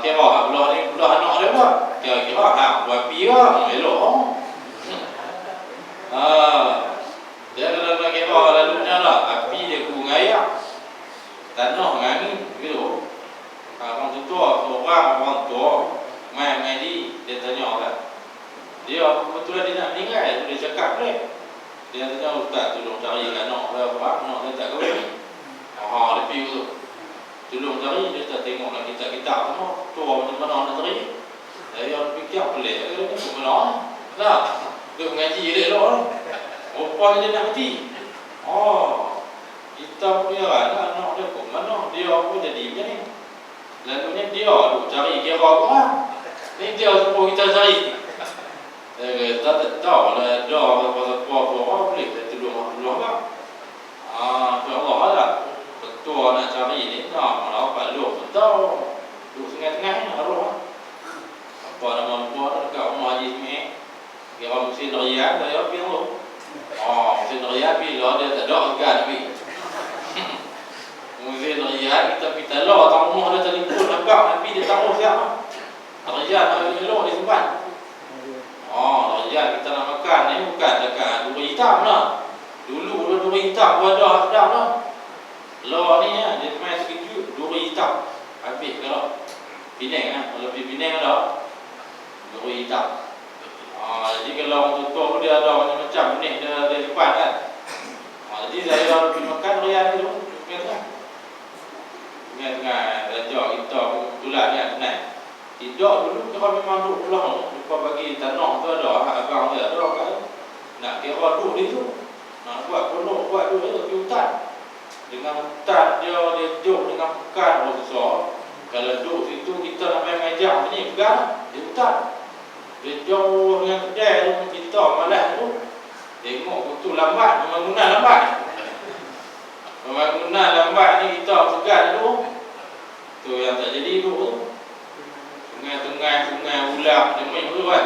Kira belah ni belah anak dia pula. Kira buat api lah. Elok. Dia dalam kira lalunya lah. Api dia kurung air. Tanah dengan angin gitu. Orang tua, orang tua main dia tanya kan. Dia betul dia nak meninggal, dia cakap dia. Dia tanya ustaz tolong cari anak dia apa, anak dia tak kahwin. Dia pergi tu. Tolong cari, dia tak tengoklah kita semua. Tua macam mana nak cari. Saya fikir pelik dia ni mana. Dah. Dia mengaji dia elok ni. Rupanya dia nak mati. Kita punya anak dia kok mana dia pun jadi macam ni. Lalunya dia duk cari kira orang. Ni dia suruh kita cari. Kita tak tahu lah dia pasal apa boleh kita tolong lah. Allah lah. Betul nak cari ni nak apa lu tahu. Duk tengah-tengah ni arwah. Apa nama lupa dekat rumah Haji Ismail. Kira mesin Riyad dia pergi tu. Mesin Riyad bila dia tak ada kan pergi. Mesin Riyad kita pergi talak tak rumah dia telefon nampak Nabi dia tahu siapa. Riyad nak elok dia simpan. Riyad kita nak makan ni bukan dekat duri hitam lah. Dulu duri hitam pun ada sedap lah. Lo ni dia main sekejap duri hitam. Habis kalau Penang kan, kalau pergi Penang ada duri hitam. Jadi kalau orang tutup dia ada macam-macam ni dia simpan kan. Jadi saya pergi makan Riyad ni dulu. Tengah-tengah raja kita kebetulan ni tenang. Tidak dulu kita memang duduk pulang. Lupa bagi tanah tu ada abang dia ada kan. Nak kira duduk di tu. Nak buat pondok, buat duduk tu di hutan. Dengan hutan dia duduk dengan pekan besar. Kalau duduk situ kita nak main majak macam ni pegang di hutan. Dia jauh dengan kedai tu kita malas tu. Tengok betul lambat, pembangunan lambat. Pembangunan lambat ni kita segan tu. Tu yang tak jadi tu. Sungai ulang dia main tu kan.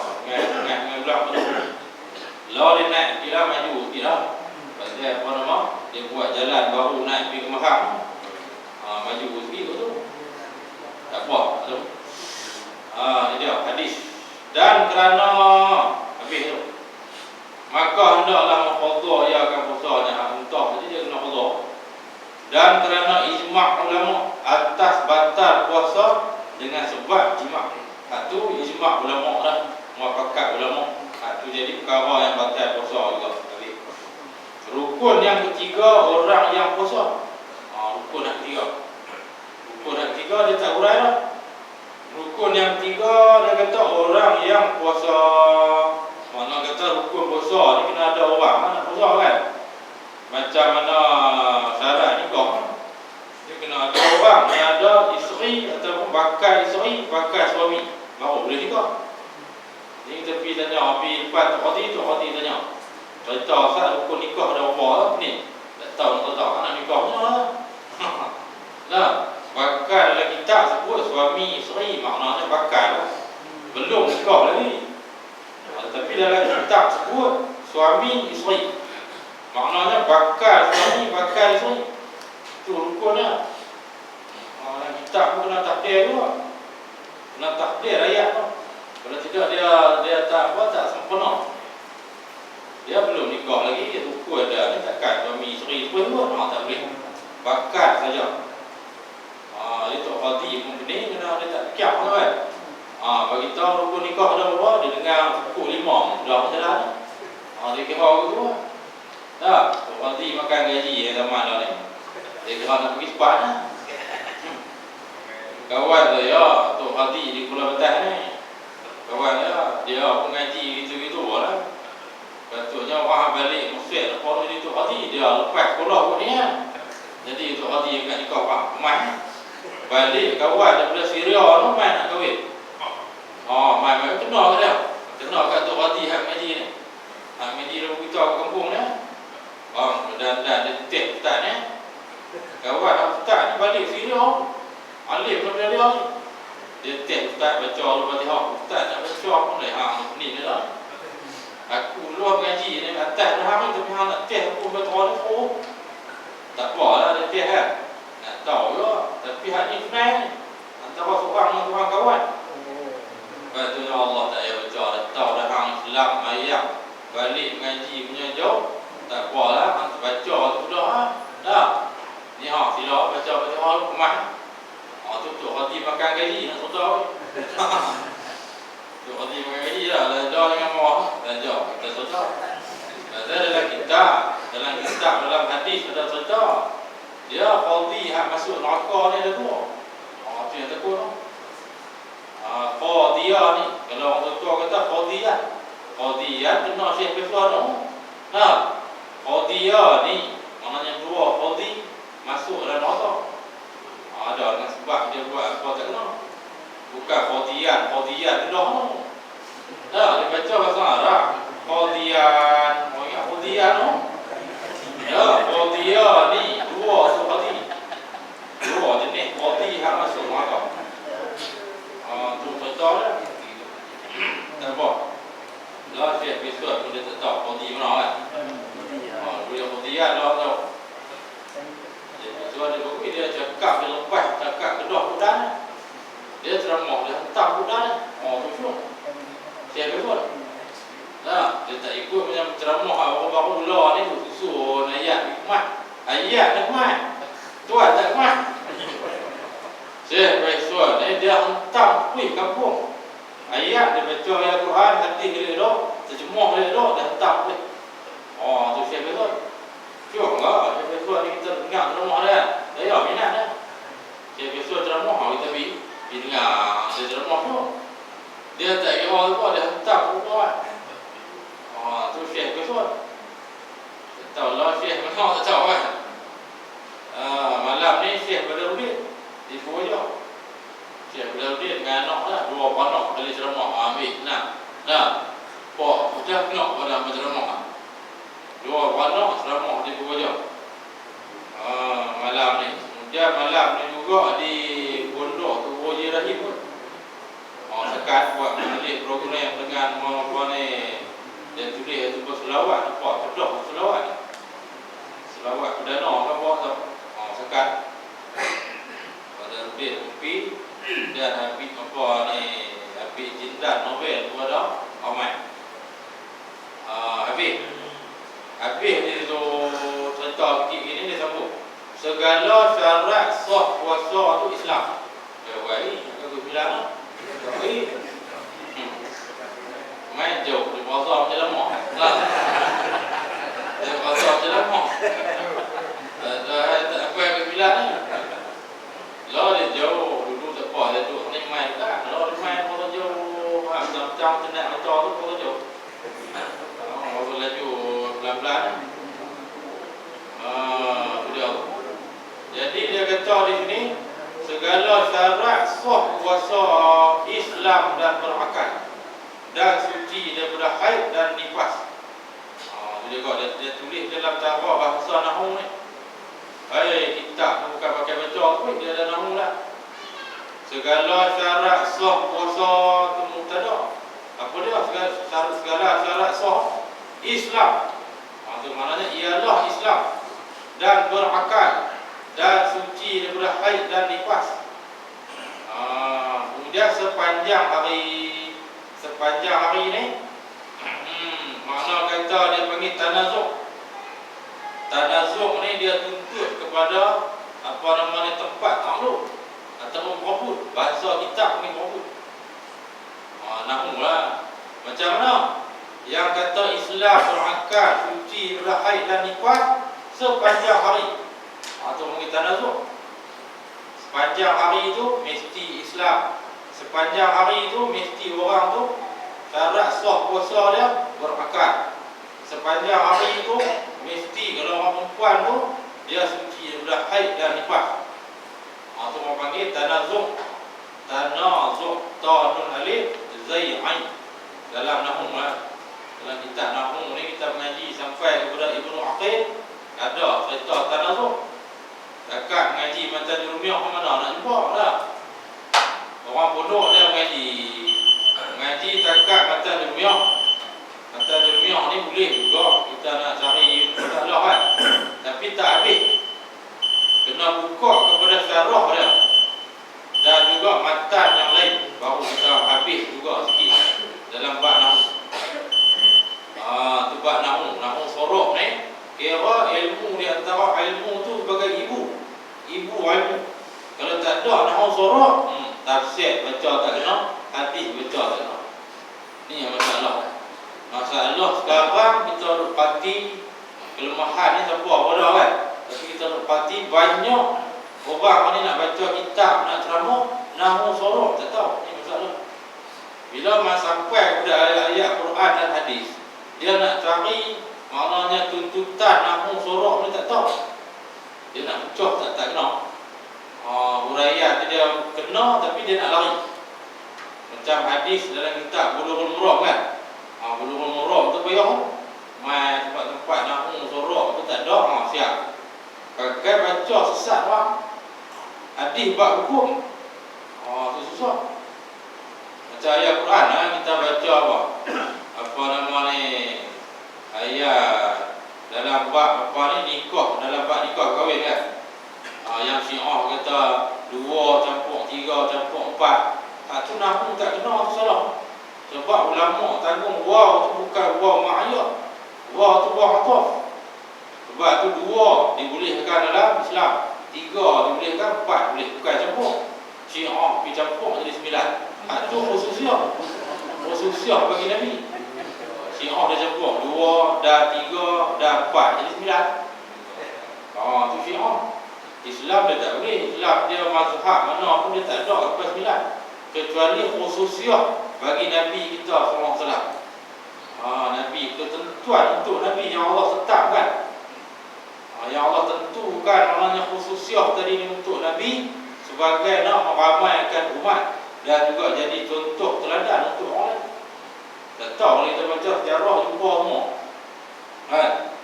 Sungai ulang tu. Lalu dia naik kira maju kira. Pasal apa nama? Dia buat jalan baru naik pergi ke Mahang. Maju sikit tu. Tak apa tu. Ini dia hadis. Dan kerana habis tu. Maka hendaklah mengqadha ia akan puasanya entah jadi dia kena qadha. Dan kerana ijma' ulama atas batal puasa dengan sebab ijma'. Satu ijma' ulama dah, muafakat ulama. Satu jadi perkara yang batal puasa juga. Rukun yang ketiga orang yang puasa. Rukun yang ketiga. Rukun yang ketiga dia tak urai lah. Rukun yang ketiga dia kata orang yang puasa. Mana kata rukun puasa ni kena ada orang nak puasa kan. Macam mana syarat nikah. Dia kena ada orang yang ada isteri ataupun bakal isteri, bakal suami. Baru boleh nikah. Ni kita pergi tanya, pergi depan Tok Hati tanya. Cerita asal rukun nikah ada apa lah ni. Tak tahu nak nikah macam mana lah. Nah, bakal dalam kitab sebut suami isteri, maknanya bakal lah. Belum nikah lagi. Tapi dalam kitab sebut suami isteri, maknanya bakal suami, bakal isteri. Itu rukunnya. Dalam kitab pun kena takdir juga. Kena takdir ayat tu. Kalau tidak dia tak sempurna. Dia belum nikah lagi, dia rukun ada. Dia takkan suami isteri pun tak boleh. Bakal saja. Dia Tok Hati pun pening kena dia tak kiap kan. Bagi tahu rukun nikah ada berapa, dia dengar pukul 5 dah jalan. Dia kira gitu. Tak, Tok Hati makan gaji zaman dah ni. Dia kira nak pergi cepat lah. Kawan saya, Tok Hati di Pulau Batas ni. Kawan dia pun ngaji gitu-gitu lah. Patutnya orang balik Mesir lepas ni Tok Hati, dia lepas sekolah pun ni lah. Jadi Tok Hati kat nikah Pak Mai. Balik kawan daripada Syria tu Mai nak kahwin. Mai kenal ke dia? Kenal kat Tok Hati Hak Medi ni. Hak Medi dia beritahu kat kampung ni. Dan dia tip ustaz ni. Kawan ustaz ni balik Syria. Alif daripada dia ni. Dia tip ustaz baca Al-Fatihah. Ustaz nak baca pun dah ni dia lah. Aku luar mengaji ni atas dah ni tapi hang nak tip aku baca ni. Tak apalah dia tip kan. Nak tahu juga. Tapi hak ni kenal ni. Antara seorang dengan seorang kawan. Patutnya Allah tak payah baca dah tahu dah hang Islam ayat balik mengaji punya jauh. Tak apalah hang baca tu dah. Dah. Ni sila baca rumah. Tu Tok Hati makan gaji nak tahu. Tok Hati makan gaji dah belajar dengan mawah. Belajar kita tahu. Dalam kitab dalam hadis ada cerita. Dia qadhi hak masuk neraka ni ada dua. Tu yang takut tu. Qadhiyah ni kalau orang tua kata qadhiyah. Qadhiyah kena Syekh Besar tu. Nah, Qadiyah ni maknanya dua qadi masuk dalam otak. Ada dengan sebab dia buat apa tak kena. Bukan qadiyat tu dah. Dah dia baca bahasa Arab. Qadiyan, oh ya qadiyan tu. Ya, qadiyah ni dua tu qadi. Dua jenis qadi hak masuk otak. Tu betul dah. Nampak? Lah Syekh besok pun dia tak tahu qadi mana kan. Dia qadiyat lah tahu. Dia bagi dia cakap dia lepas cakap kedua budan. Dia ceramah dia hentam budan. Tu syuk. Syekh besok. Nah, dia tak ikut macam ceramah baru-baru dulu ni tu susun ayat hikmah. Ayat hikmah. Tuan tak hikmah. Syekh besok ni dia hentam kuih kampung. Ayat dia baca ayat Quran, hadis dia dok, terjemah dia dok, dah hentam kuih. Tu Syekh besok. Syuk enggak? Syekh besok ni kita dengar ceramah dia. Saya minat dah. Syekh besok ceramah kita pergi dengar dia ceramah tu. Dia tak kira apa, dia hentam kuih. Tu Syekh besok. Tak tahu lah Syekh mana tak tahu kan. Malam ni Syekh Badrudin di Purworejo. Syekh Badrudin dengan anak dah, dua anak kali ceramah ambil. Nah. Pak dah kena pada ceramah. Dua anak ceramah di Purworejo. Malam ni. Kemudian malam ni juga di Pondok tu Roji Rahim pun. Sekat buat menulis program dengan apa ni. Dia tulis itu berselawat, apa pedah selawat. Selawat perdana kan buat tu. Sekat. Pada Rubin Upi dan Habib apa ni, Habib Jindan Nobel kepada Ahmad. Habib dia tu cerita sikit gini dia sambung. Segala syarat sah puasa tu Islam. Baik, aku bilang. Baik. Main jauh di puasa macam lama. Dia puasa macam lama. Apa yang aku bilang ni? Lah dia jauh dulu tak apa dia duduk ni main tak. Lah dia main puasa jauh. Macam tenak macam tu puasa jauh. Puasa laju pelan-pelan. Jadi dia kata di sini segala syarat sah puasa Islam dan berakal dan suci daripada haid dan nifas. Dia tulis dalam cara bahasa Nahwu ni. Kitab bukan pakai baca pun dia ada Nahwu lah. Segala syarat sah puasa tu mubtada. Apa dia segala syarat sah Islam. Itu maknanya ialah Islam dan berakal dan suci daripada haid dan nifas. Kemudian sepanjang hari ni makna kata dia panggil tanazuk. Tanazuk ni dia tuntut kepada apa namanya tempat takluk ataupun berebut. Bahasa kitab ni berebut. Nahwu lah. Macam mana? Yang kata Islam berakal, suci daripada haid dan nifas sepanjang hari. Atau panggil tanazuk. Sepanjang hari itu mesti Islam. Sepanjang hari itu mesti orang tu syarat sah puasa dia berakal. Sepanjang hari itu mesti kalau orang perempuan tu dia suci daripada haid dan nifas. Itu orang panggil tanazuk. Tanazuk ta nun alif zai ain. Dalam Nahwu lah. Dalam kitab Nahwu ni kita mengaji sampai kepada Ibnu Aqil ada cerita tanazuk. Dekat mengaji macam Rumiah mana nak jumpa dah. Orang bodoh dia mengaji takat macam Rumiah. Macam Rumiah ni boleh juga kita nak cari masalah kan. Tapi tak habis. Kena buka kepada syarah dia. Dan juga matan yang lain baru kita habis juga sikit dalam bab Nahwu. Tu bab Nahwu sorok ni kira ilmu di antara ilmu tu sebagai ibu ilmu. Kalau tak ada Nahwu sorok, tafsir baca tak kena, hadis baca tak kena. Ni yang masalah. Masalah sekarang kita dapati kelemahan ni siapa bodoh kan. Tapi kita dapati banyak orang ni nak baca kitab, nak ceramah, Nahwu sorok tak tahu. Ni masalah. Bila sampai kepada ayat-ayat Quran dan hadis, dia nak cari Maknanya tuntutan nak sorok ni tak tahu. Dia nak pecah tak kena. Huraian dia kena tapi dia nak lari. Macam hadis dalam kitab Bulughul Maram kan. Bulughul Maram tu payah. Mai tempat-tempat nak sorok tu tak ada, siap. Kakak baca sesat orang. Hadis bab hukum. Susah. Macam ayat Quran kita baca apa? Apa nama ni? Ayat dalam bab apa ni nikah, dalam bab nikah kahwin kan. Yang Syiah kata 2 campur 3 campur 4. Tu nahung tak kena, tu salah. Sebab ulama tanggung waw tu bukan waw ma'ayah. Waw tu waw ataf. Sebab tu 2 dibolehkan dalam Islam, 3 dibolehkan, 4 boleh, bukan campur. Syiah pergi campur jadi 9. Tu khususiah bagi Nabi. Syiah dia campur 2 dah 3 dah 4 jadi 9. Tu Syiah. Islam dia tak boleh. Islam dia mazhab mana pun dia tak ada lepas 9, kecuali khususiah bagi Nabi kita SAW. Nabi ketentuan untuk Nabi yang Allah tetapkan, yang Allah tentukan, maknanya khususiah tadi ni untuk Nabi sebagai nak meramaikan umat dan juga jadi contoh teladan untuk orang lain. Tak tahu kita baca sejarah jumpa semua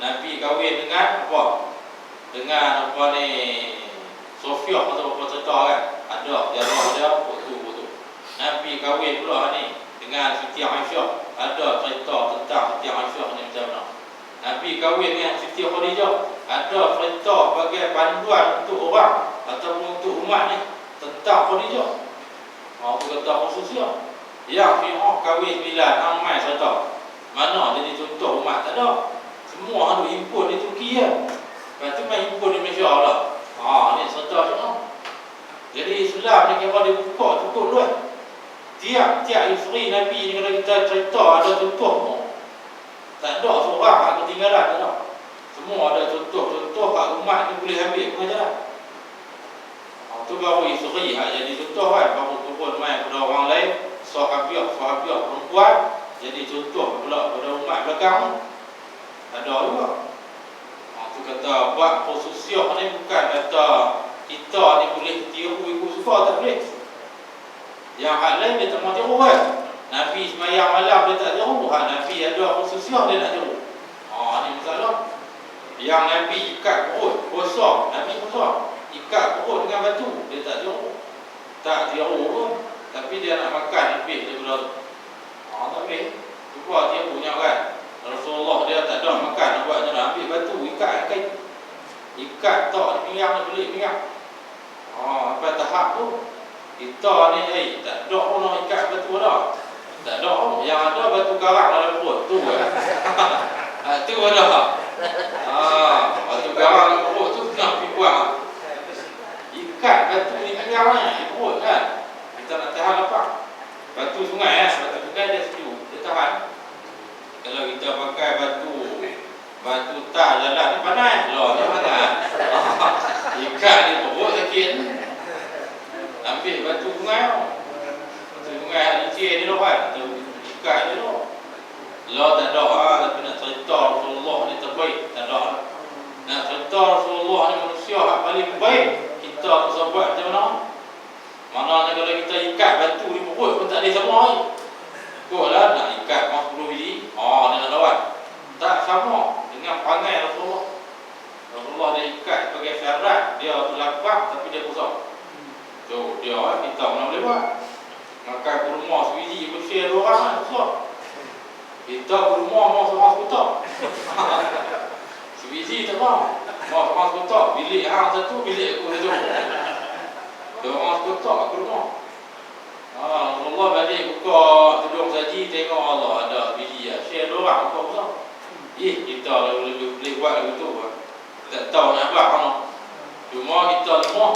Nabi kahwin dengan apa? Dengan apa ni, Sofiah atau apa cerita kan? Ada sejarah dia waktu Nabi kahwin pula ni dengan Siti Aisyah. Ada cerita tentang Siti Aisyah ni macam mana. Nabi kahwin dengan Siti Khadijah. Ada cerita bagi panduan untuk orang ataupun untuk umat ni tentang Khadijah. Itu kata khususnya. Yang Syiah kahwin 9 ramai cerita. Mana jadi contoh umat? Tak ada. Semua ada himpun di Turki ya. Lepas tu main himpun di Malaysia lah. Ni cerita Syiah. Jadi Islam ni kira dia buka cukup luas. Tiap-tiap isteri Nabi ni kalau kita cerita ada contoh semua. Tak ada seorang yang ketinggalan, tak ada. Semua ada contoh-contoh kat umat ni boleh ambil pengajaran. Tu baru isteri jadi contoh kan. Baru turun main pada orang lain, sahabiah perempuan jadi contoh pula pada umat belakang. Ada juga. Tu kata buat khususiah ni bukan kata kita ni boleh tiru ikut suka, tak boleh. Yang hak lain dia tak mau tiru kan. Nabi sembahyang malam dia tak tiru, Nabi ada khususiah dia nak tiru. Ni masalah. Yang Nabi ikat perut kosong, Nabi kosong ikat perut dengan batu, dia tak tiru. Tak tiru pun, tapi dia nak makan lebih daripada tu. Tak boleh. Cuba tirunya kan. Rasulullah dia tak ada makan, nak buat macam mana? Ambil batu, ikat ikat tak di pinggang, dia beli pinggang. Sampai tahap tu kita ni tak ada pun nak ikat batu dah. Tak ada pun. Yang ada batu karang dalam perut tu kan. Tu ada. Batu karang dalam perut tu nak pergi buang. Ikat batu di pinggang ni, di perut kan. Kita nak tahan lapar. Batu sungai batu sungai dia sejuk, dia tahan. Kalau kita pakai batu tar jalan ni panas. Dia panas. Ikat di perut sakit. Ambil batu sungai licin ni kan. Ikat dia tu. Tak ada tapi nak cerita Rasulullah ni terbaik. Tak ada. Nak cerita Rasulullah ni manusia yang paling baik. Kita tu buat macam mana? Maknanya kalau kita ikat batu di perut pun tak ada sama lagi. Kau lah nak ikat 10 biji. Dia nak lawan. Tak sama dengan pangai Rasulullah. Rasulullah dia ikat sebagai syarat. Dia lapar tapi dia kosong. So dia kita mana boleh buat. Makan kurma sebiji pun share 2 orang kan. Susah. Kita kurma mau seorang sekutak. Sebiji tak mau. Mau seorang sekutak. Bilik hang satu, bilik aku satu. 2 orang sekutak kurma. Allah balik buka tudung saji, tengok Allah ada biji share 2 orang buka besar. Kita lebih boleh buat begitu. Tak tahu nak buat mana. Cuma kita lemah.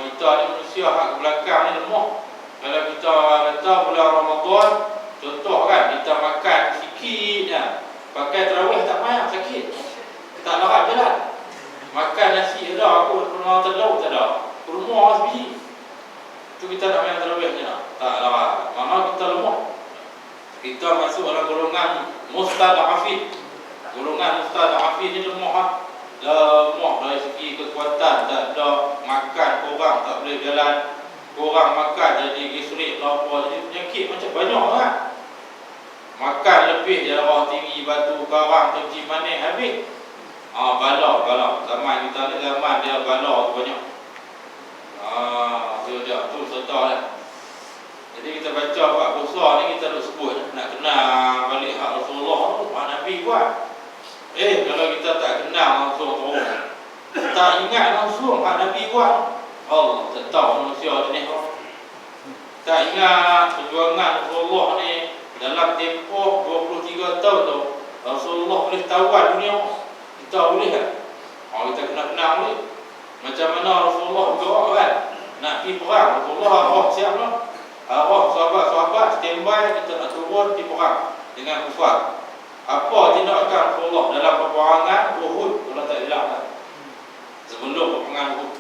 Kita ni manusia hak belakang ni lemah. Kalau kita kata bulan Ramadan, contoh kan, kita makan sikit je. Pakai tarawih tak payah, sakit. Tak larat jalan. Makan nasi ada, aku pernah telur tak ada. Kurma sebiji. Itu kita nak main tarawih je nak. Tak larat. Mana kita lemah. Kita masuk dalam golongan mustad'afin. Golongan golongan Ustaz Hafiz ni lemah dari segi kekuatan, tak ada makan, korang tak boleh jalan, korang makan jadi gisrik, lapar, jadi penyakit macam banyak kan. Makan lebih darah tinggi, batu karang, kencing manis habis. Bala zaman kita ni zaman dia bala tu banyak. Tu serta lah. Jadi kita baca buat puasa ni kita duk sebut nak kenal balik hak Rasulullah tu, hak Nabi buat. Kalau kita tak kenal langsung terus, tak ingat langsung hak Nabi buat, Allah tak tahu manusia ni. Tak ingat perjuangan Rasulullah ni dalam tempoh 23 tahun tu, Rasulullah boleh tawar dunia. Kita boleh kan? Kita kena kenal boleh. Macam mana Rasulullah bergerak kan? Nak pergi perang, Rasulullah arwah siap lah. Arwah sahabat-sahabat standby, kita nak turun pergi perang dengan kufar. Apa tindakan Rasulullah dalam peperangan Uhud? Kalau tak hilang kan? Sebelum peperangan Uhud,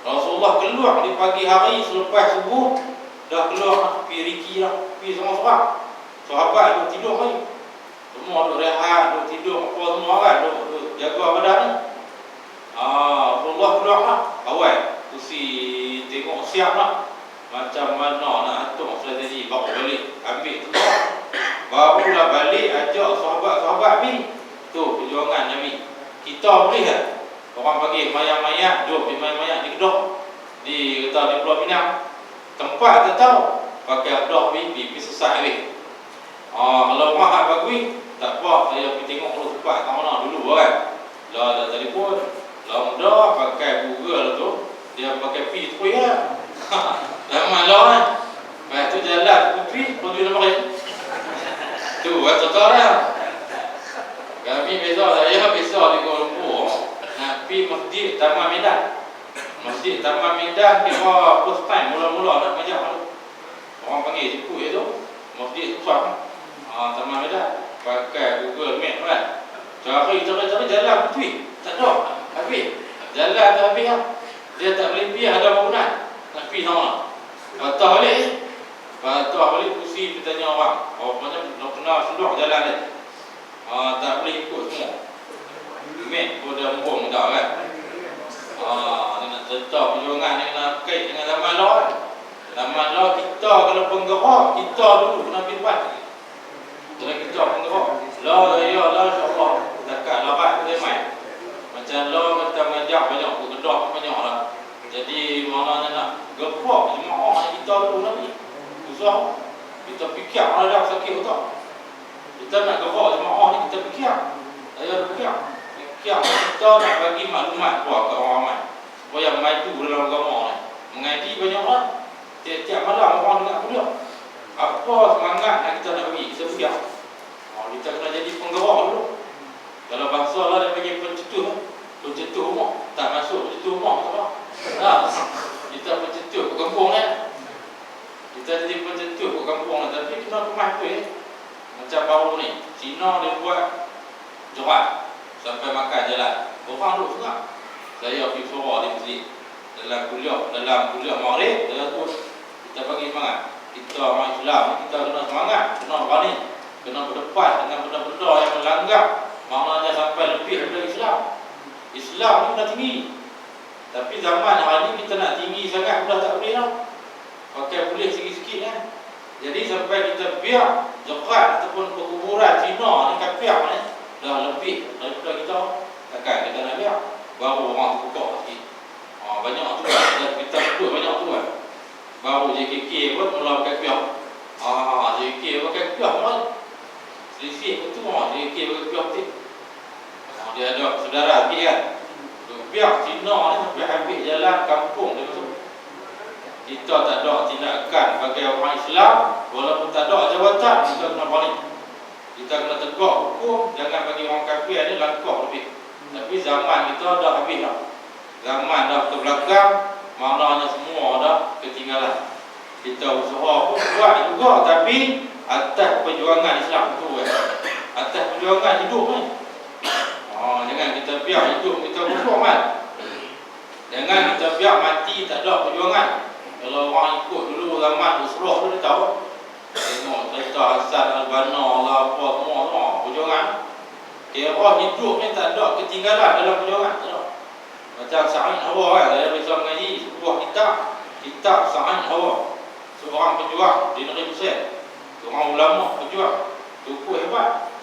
Rasulullah keluar di pagi hari selepas subuh, dah keluar pergi riki lah, pergi seorang-seorang. Sahabat duduk tidur lagi, semua duduk rehat, duduk tidur, apa semua kan, duduk jaga badan ni. Rasulullah keluar lah awal, kursi tengok siap lah macam mana nak atur strategi, baru balik ambil tempat, barulah balik ajak sahabat-sahabat ni. Tu perjuangan Nabi. Kita boleh kan? Orang panggil mayat-mayat, duduk di mayat-mayat di Kedah, di Pulau Pinang, tempat tak tahu, pakai Kedah pergi sesat ni. Kalau rumah hak bagui, tak apa, saya pergi tengok dulu tempat kat mana dulu kan. Lah ada telefon, lah mudah pakai Google tu, dia pakai pi tu ya. Lama lah kan. Lepas tu jalan putri, putri nama dia. Tu contoh lah. Kami saya biasa di Kuala Lumpur, nak pergi masjid Taman Medan. Masjid Taman Medan kira first time mula-mula nak majak tu. Orang panggil cipu tu, masjid susah. Taman Medan pakai Google Map kan. Cari jalan putri, tak ada. Habis jalan tak habis lah. Dia tak boleh pergi, ada bangunan nak pergi sama. Patah balik kursi bertanya orang. Macam nak kenal seluruh jalan dia. Tak boleh ikut semua. Map pun dah mumpung tak kan. Ni nak cerita perjuangan ni nak kait dengan zaman law kan. Zaman law kita kalau penggerak, kita dulu kena pergi depan. Kalau kita penggerak, lah insyaAllah dekat larat kita main. Macam law kita mengajak banyak, Kedah banyak lah. Jadi maknanya nak gerak jemaah kita dulu Nabi. Susah. Kita fikir ada sakit tak? Kita nak gerak jemaah ni kita fikir. Saya fikir kita nak bagi maklumat kepada orang ramai supaya maju dalam agama ni. Mengaji banyak orang. Tiap-tiap malam orang dengar kuliah. Apa semangat yang kita nak bagi? Kita fikir. Kita kena jadi penggerak dulu. Kalau bahasa lah dia panggil pencetus rumah. Tak masuk pencetus rumah tak. Kita pencetus ke kampung kan. Kita jadi pencetus ke kampung lah. Tapi kena kemas tu macam baru ni Cina dia buat jerat sampai makan jalan. Orang duduk tengah. Saya pergi suara di masjid dalam kuliah maghrib. Dia tu kita bagi semangat. Kita orang Islam ni kita kena semangat, kena berani, kena berdepan dengan benda-benda yang melanggar maknanya sampai lebih daripada Islam. Islam ni kena tinggi. Tapi zaman hari ni kita nak tinggi sangat dah tak boleh lah. Pakai boleh sikit-sikit kan. Jadi sampai kita biar jerat ataupun perkuburan Cina ni kapiak ni dah lebih daripada kita. Takkan kita nak biar baru orang terbuka sikit. Banyak tu kan. Kita sebut banyak tu kan. Baru JKK pun mula pakai kapiak. JKK pakai kapiak pun selisih betul JKK pakai kapiak tu. Dia ada saudara sikit kan. Biar Cina ni sampai habis jalan kampung dia masuk. Kita tak ada tindakan bagi orang Islam, walaupun tak ada jawatan, kita kena balik. Kita kena tegak hukum, jangan bagi orang kafir ni langkah lebih. Tapi zaman kita dah habis dah. Zaman dah terbelakang, maknanya semua dah ketinggalan. Kita usaha pun buat juga, tapi atas perjuangan Islam tu kan. Atas perjuangan hidup ni. Jangan kita biar hidup kita busuk kan. Jangan kita biar mati tak ada perjuangan. Kalau orang ikut dulu zaman Usrah tu dia tahu. Tengok cerita Hasan Al-Banna lah apa semua perjuangan. Kira hidup ni tak ada ketinggalan dalam perjuangan, tak ada. Macam Sa'id Hawa kan, saya biasa mengaji sebuah kitab Sa'id Hawa, seorang pejuang di negeri Mesir, seorang ulama pejuang, cukup hebat.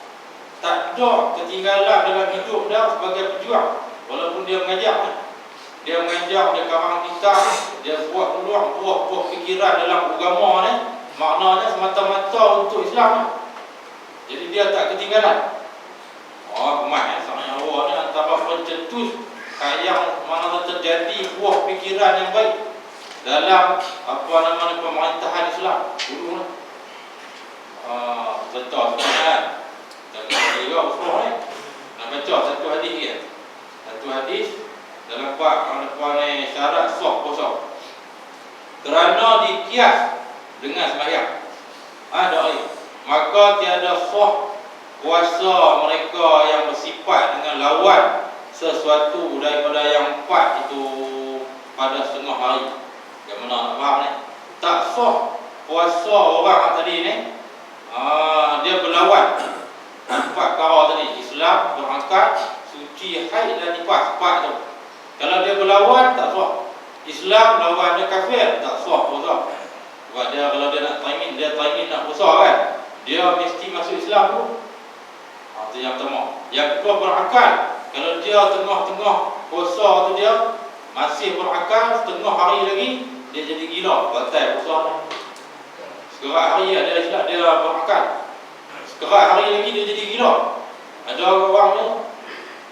Tak ada ketinggalan dalam hidup dia sebagai pejuang, walaupun dia mengajar. Dia mengajar, dia karang kitab, dia buat peluang buah-buah fikiran dalam agama ni, maknanya semata-mata untuk Islam. Jadi dia tak ketinggalan. Kemas Sa'id Hawa ni antara pencetus yang mana terjadi buah fikiran yang baik dalam pemerintahan Islam dulu ni. Contoh sebenarnya dan juga usul ni nak baca satu hadis dia. Satu hadis dalam bab ni syarat sah puasa. Kerana dikias dengan sembahyang. Maka tiada sah puasa mereka yang bersifat dengan lawan sesuatu daripada yang empat itu pada setengah hari. Yang mana nak faham ni? Tak sah puasa orang tadi ni, dia berlawan empat perkara tadi: Islam, berangkat, suci, haid dan nifas. Empat tu. Kalau dia berlawan, tak sah. Islam lawan dia kafir, tak sah puasa. Sebab dia kalau dia nak taimin nak puasa kan, dia mesti masuk Islam tu. Itu yang pertama. Yang kedua, berakal. Kalau dia tengah-tengah puasa tu dia masih berakal, setengah hari lagi dia jadi gila, batal puasa ni. Sekerat hari dia berakal, sekerat hari lagi dia jadi gila. Ada orang ni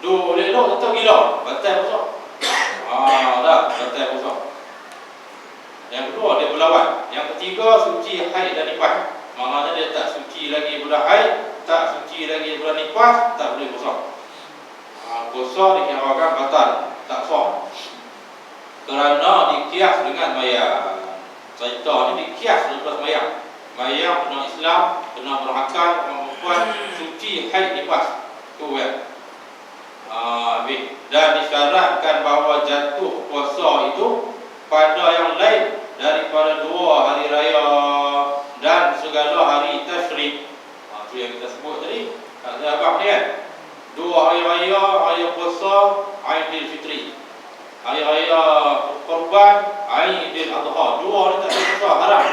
duk elok tetap gila, batal puasa. Dah batal puasa. Yang kedua, dia berlawan. Yang ketiga, suci haid dan nifas. Maknanya dia tak suci lagi bulan haid, tak suci lagi bulan nifas, tak boleh puasa. Puasa dikirakan batal, tak sah. Kerana dikias dengan sembahyang. Cerita ni dikias lepas sembahyang. Sembahyang kena Islam, kena berakal, kena perempuan, suci haid nifas. Tu kan. Dan disyaratkan bahawa jatuh puasa itu pada yang lain daripada 2 hari raya dan segala hari tasyrik. Itu yang kita sebut tadi. Tak ada abang ni kan. 2 hari raya, raya puasa, Aidilfitri. Hari raya Kurban, Aidil Adha. 2 ni tak boleh puasa, haram.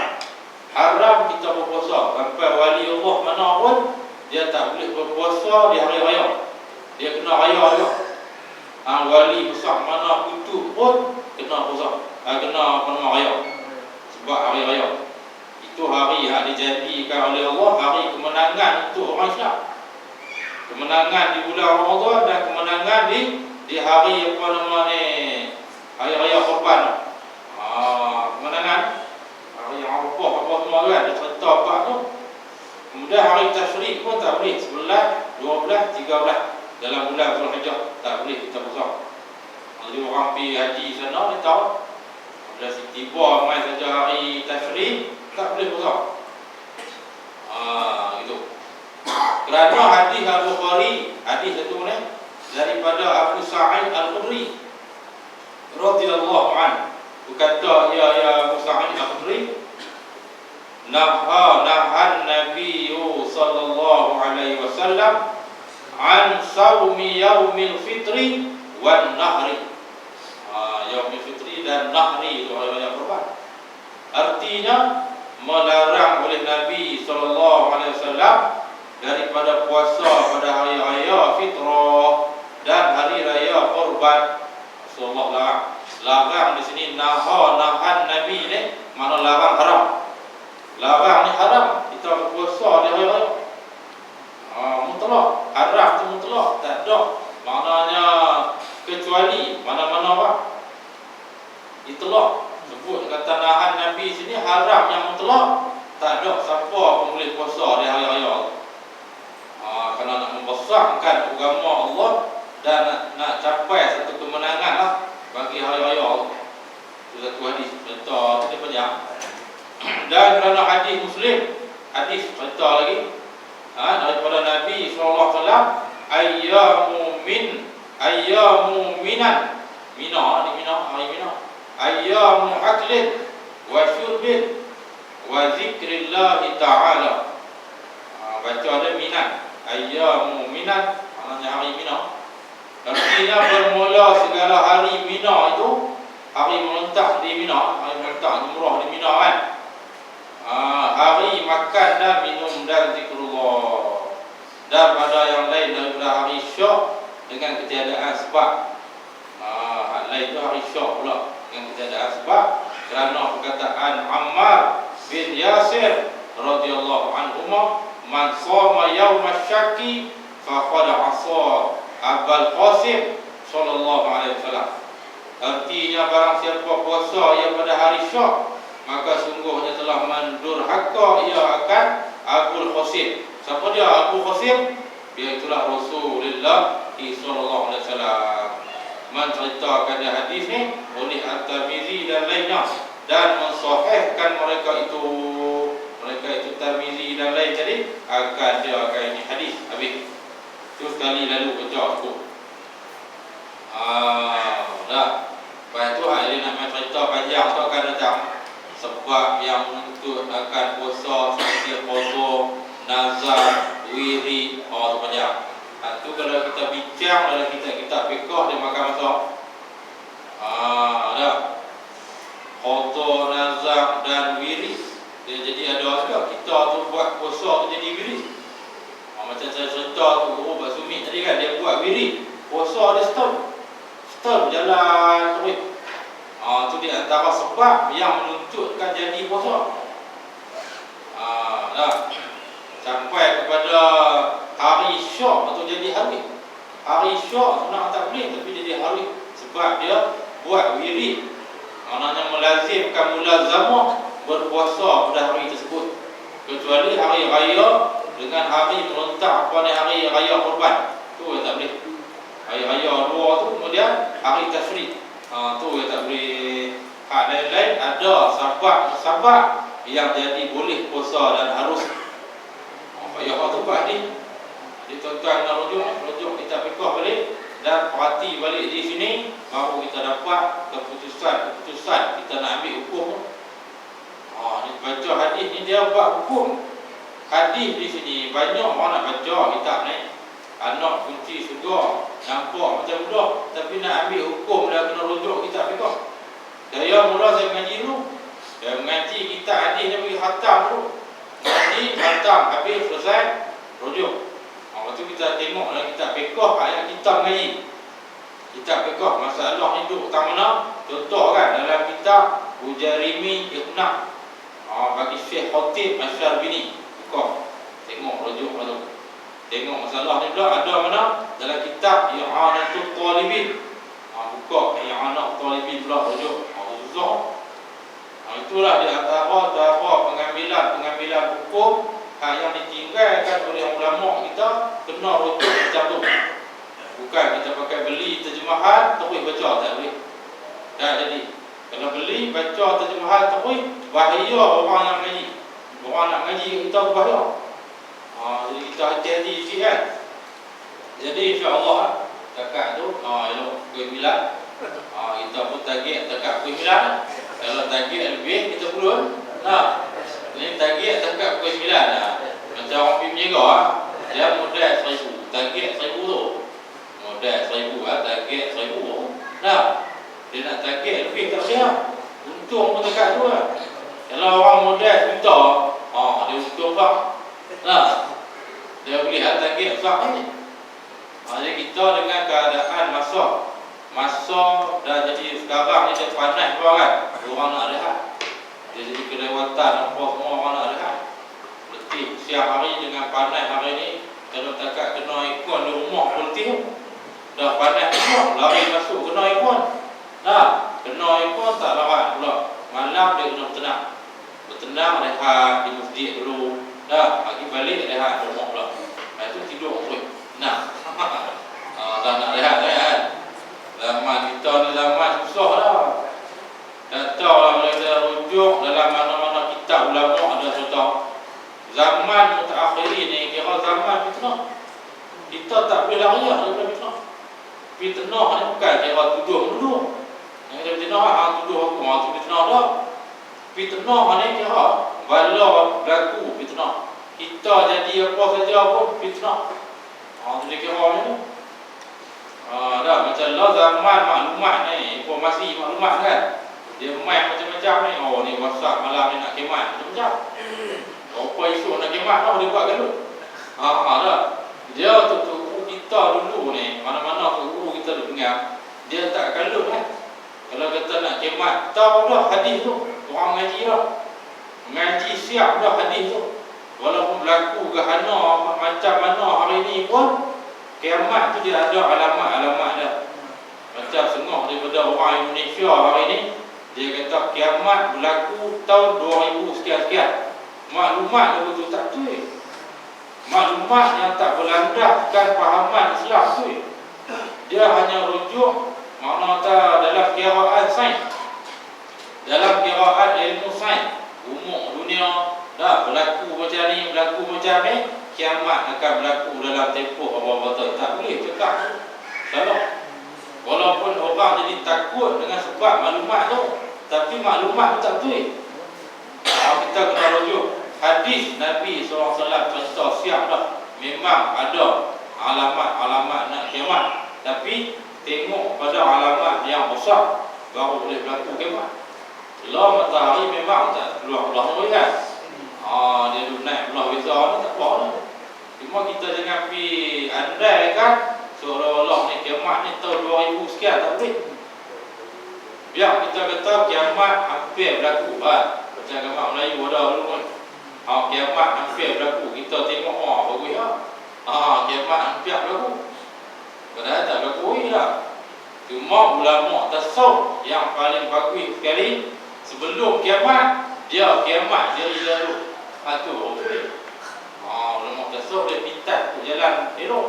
Haram kita berpuasa. Sampai wali Allah mana pun dia tak boleh berpuasa di hari raya. Dia kena raya juga. Wali besar mana kutu pun kena puasa. Kena raya. Sebab hari raya itu hari yang dijadikan oleh Allah hari kemenangan untuk orang Islam. Kemenangan di bulan Ramadan dan kemenangan di hari hari raya Kurban. Kemenangan hari Arafah apa semua kan, dia cerita apa tu. Kemudian hari tasyrik pun tak boleh, 11, 12, 13 dalam bulan Zulhijjah tak boleh kita puasa. Jadi orang pergi haji sana dia tahu bila tiba mai saja hari tasyrik tak boleh puasa. Itu. Kerana hadis Al-Bukhari, hadis itu ni daripada Abu Sa'id Al-Khudri radhiyallahu anhu. Berkata Abu Sa'id Al-Khudri, nahan Nabi sallallahu alaihi wasallam an saumi yaumil fitri wan nahri. Yaumil fitri dan nahri itu hari-hari Kurban. Artinya melarang oleh Nabi sallallahu alaihi wasallam daripada puasa pada hari raya fitrah dan hari raya Kurban. Rasulullah larang di sini. Nahan Nabi ni mana larang haram. Larang ni haram kita berpuasa di hari raya. Mutlak, haram tu mutlak, tak ada maknanya kecuali mana-mana apa. Itulah sebut kata nahan Nabi sini haram yang mutlak. Tak ada siapa pun boleh puasa di hari raya. Kerana nak membesarkan agama Allah dan nak capai satu kemenangan lah bagi hari raya Allah. Itu satu hadis cerita kita panjang. Dan kerana hadis Muslim, hadis cerita lagi daripada Nabi SAW, ayyamu minan, hari Mina, ayyamu aklin wa syurbin wa zikrillahi ta'ala. Baca ada minan, ayyamu minan, Maknanya hari Mina. Artinya bermula segala hari Mina itu, hari melentak di Mina, hari melentak jumrah di Mina kan. Hari makan dan minum dan zikrullah. Dan pada yang lain daripada hari Syok dengan ketiadaan sebab. Lain itu hari Syok pula dengan ketiadaan sebab, kerana perkataan Ammar bin Yasir radhiyallahu anhuma, man shoma yaum asy-syaki faqad asa Abul Qasim sallallahu alaihi wasallam. Artinya barang siapa puasa yang pada hari Syok, maka sungguhnya telah mendurhaka ia akan Abul Qasim. Siapa dia Abul Qasim? Dia itulah Rasulullah sallallahu alaihi wasallam. Menceritakan hadis ni oleh At-Tirmizi dan lainnya, dan mensahihkan mereka itu Tirmizi dan lain tadi akan dia akan ini hadis habis. Itu sekali lalu baca aku. Dah. Lepas tu dia nak cerita panjang tu akan datang sebab yang menuntut akan puasa seperti qada, nazar, wirid, tu panjang. Itu kalau kita bincang dalam kitab-kitab fiqh dia makan masa. Dah. Qada, nazar dan wirid. Dia jadi ada juga kita tu buat puasa tu jadi wirid. Macam saya cerita tu Pak Sumi tadi kan, dia buat wirid. Puasa dia setahun berjalan terus. Tu di antara sebab yang menuntutkan jadi puasa. Dah. Sampai kepada hari Syok atau jadi hari. Hari Syok nak tak boleh tapi jadi hari sebab dia buat wirid. Maknanya melazimkan mulazamah berpuasa pada hari tersebut. Kecuali hari raya dengan hari merentak pada hari raya Kurban. Tu yang tak boleh. Hari raya dua tu kemudian hari Tasyrik. Tu yang tak boleh. Hak lain-lain ada sebab yang jadi boleh puasa dan harus. Payah tu buat ni. Jadi tuan-tuan nak rujuk kita fiqh balik dan perhati balik di sini, baru kita dapat keputusan kita nak ambil hukum. Ni baca hadis ni dia buat hukum. Hadis di sini banyak orang nak baca kitab ni. Anak kunci surga nampak macam mudah, tapi nak ambil hukum dah kena rujuk kitab fiqh. Saya mula saya mengaji dulu. Saya mengaji kitab hadis dia bagi khatam dulu. Jadi khatam habis selesai rujuk. Lepas tu kita tengok dalam kitab fiqh ayat kitab mengaji. Kitab fiqh masalah hidup utama mana? Contoh kan dalam kitab Ujarimi Iqna' bagi Syekh Khatib Asy-Syarbini. Buka. Tengok rujuk tu. Tengok masalah ni pula ada mana? Dalam kitab I'anatul Talibin. Buka I'anatul Talibin pula rujuk. Susah. Itulah di antara pengambilan hukum yang ditinggalkan oleh ulama kita, kena rujuk macam tu. Bukan kita pakai beli terjemahan terus baca, tak boleh. Tak jadi. Kalau beli baca terjemahan terus, bahaya orang yang mengaji. Orang nak mengaji kita bahaya. Jadi kita hati-hati sikit kan. Jadi insya-Allah dekat tu elok kuih milan. Kita pun target dekat kuih milan. Kalau target lebih kita turun. Ni target dekat kuih milan. Macam orang pergi menjaga dia modal 1000, target 1000 tu. Modal 1000 target 1000. Dia nak target lebih tak siap. Untung pun dekat tu lah. Kalau orang modal juta, dia untung tak. Dia boleh target besar ni. Jadi kita dengan keadaan masa dah jadi sekarang ni dia panas pula kan. Orang nak rehat. Dia jadi kelewatan apa semua orang nak rehat. Letih siang hari dengan panas hari ni. Kalau takat kena ikon di rumah pun letih tu. Dah panas semua, lari masuk kena ikon. Kena ikon tak larat pula. Malam dia kena bertenang rehat di masjid dulu. Pagi balik rehat di rumah pula. Itu tidur terus. Tak nak rehat kan. Zaman kita ni zaman susah dah. Tak tahu lah mereka rujuk dalam mana-mana kitab ulama ada cerita. Zaman mutaakhirin ni kira zaman fitnah. Kita tak boleh lari daripada fitnah. Fitnah ni bukan kira tuduh dulu. Yang kita fitnah tuduh aku tu fitnah dah. Fitnah ni kira bala berlaku fitnah. Kita jadi apa saja pun fitnah. Dia kira ni. Dah macam lah zaman maklumat ni, informasi maklumat kan. Dia main macam-macam ni. Ni WhatsApp malam ni nak kemat macam-macam. Apa isu nak kemat tau dia buat gaduh. Dah. Dia tu kita dulu ni, mana-mana guru kita duk dengar, dia tak kalut kan. Kalau kata nak kemat, tahu dah hadis tu. Orang mengaji dah. Mengaji siap dah hadis tu. Walaupun berlaku gerhana macam mana hari ni pun, kiamat tu dia ada alamat-alamat dah. Macam sengah daripada orang Indonesia hari ni, dia kata kiamat berlaku tahun 2000 sekian-sekian. Maklumat dia betul tak betul. Maklumat yang tak berlandaskan fahaman Islam tu. Dia hanya rujuk makna dalam kiraan sains. Dalam kiraan ilmu sains, umum dunia dah berlaku macam ni, kiamat akan berlaku dalam tempoh berapa tahun. Tak boleh cakap tu. Salah. Walaupun orang jadi takut dengan sebab maklumat tu, tapi maklumat tu tak betul. Kita kena rujuk hadis Nabi SAW contoh siap dah. Memang ada alamat-alamat nak kiamat, tapi tengok pada alamat yang besar baru boleh berlaku kiamat. Lah matahari memang tak keluar-keluar kan. Dia duduk naik belah besar ni tak apa lah. Cuma kita jangan pergi andai kan seolah-olah ni kiamat ni tahun 2000 sekian, tak boleh. Biar kita kata kiamat hampir berlaku kan. Macam agama Melayu ada dulu kan. Kiamat hampir berlaku. Kita tengok bagus lah. Kiamat hampir berlaku. Padahal tak berlaku dah. Cuma ulama tasawuf yang paling bagus sekali, sebelum kiamat, dia kiamat diri dulu. Itu boleh. Ulama tasawuf dia pintas ke jalan elok.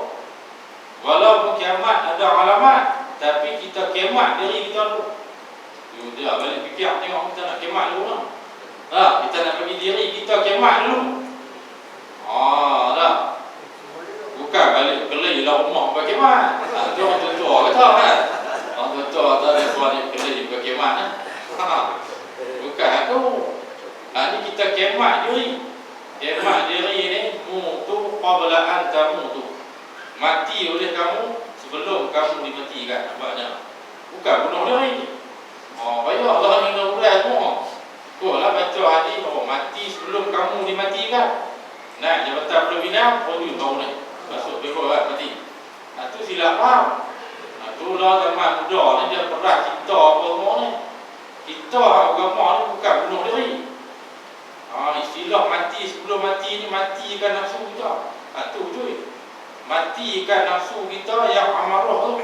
Walaupun kiamat ada alamat, tapi kita kiamat diri kita dulu. Dia balik fikir, tengok kita nak kiamat dulu lah. Kita nak bagi diri kita kiamat dulu. Dah. Bukan balik kelai lah rumah buat kiamat. Itu orang tua kata kan. Orang tua kata dia tuan dia kelai buat kiamat kan. Bukan tu. Ni kita kiamat diri. Kiamat diri ni mutu qablaan kamu tu. Mati oleh kamu sebelum kamu dimatikan. Nampaknya. Bukan bunuh diri. Baik Allah ni mudah semua. Kau lah baca hadis, mati sebelum kamu dimatikan. Naik jabatan pembina, dia tahu ni. Masuk bebas kan mati. Itu silap faham. Tu lah zaman muda ni dia perah kita apa semua ni. Kita agama ni bukan bunuh diri. Istilah mati sebelum mati ni, matikan nafsu kita. Itu cuy. Matikan nafsu kita yang amarah tu.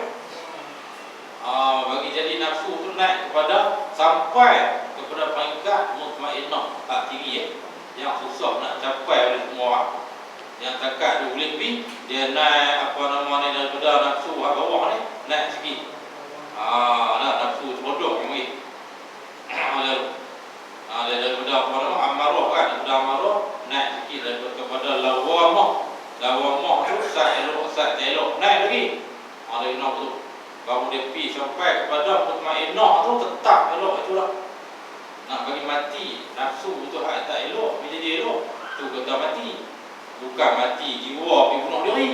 Bagi jadi nafsu tu naik kepada sampai kepada peringkat mutmainnah, tinggi yang susah nak capai oleh semua orang. Yang takat dia boleh pergi, dia naik daripada nafsu bawah ni naik sikit. Nafsu bodoh ni. Daripada amarah kan, daripada amarah naik sikit kepada lawamah. Lawamah tu sat elok naik lagi. Dari nak tu baru dia pergi sampai kepada mutmainnah tu tetap elok itulah. Nak bagi mati nafsu itu hak tak elok, bila dia elok tu kata mati. Bukan mati jiwa pergi bunuh diri.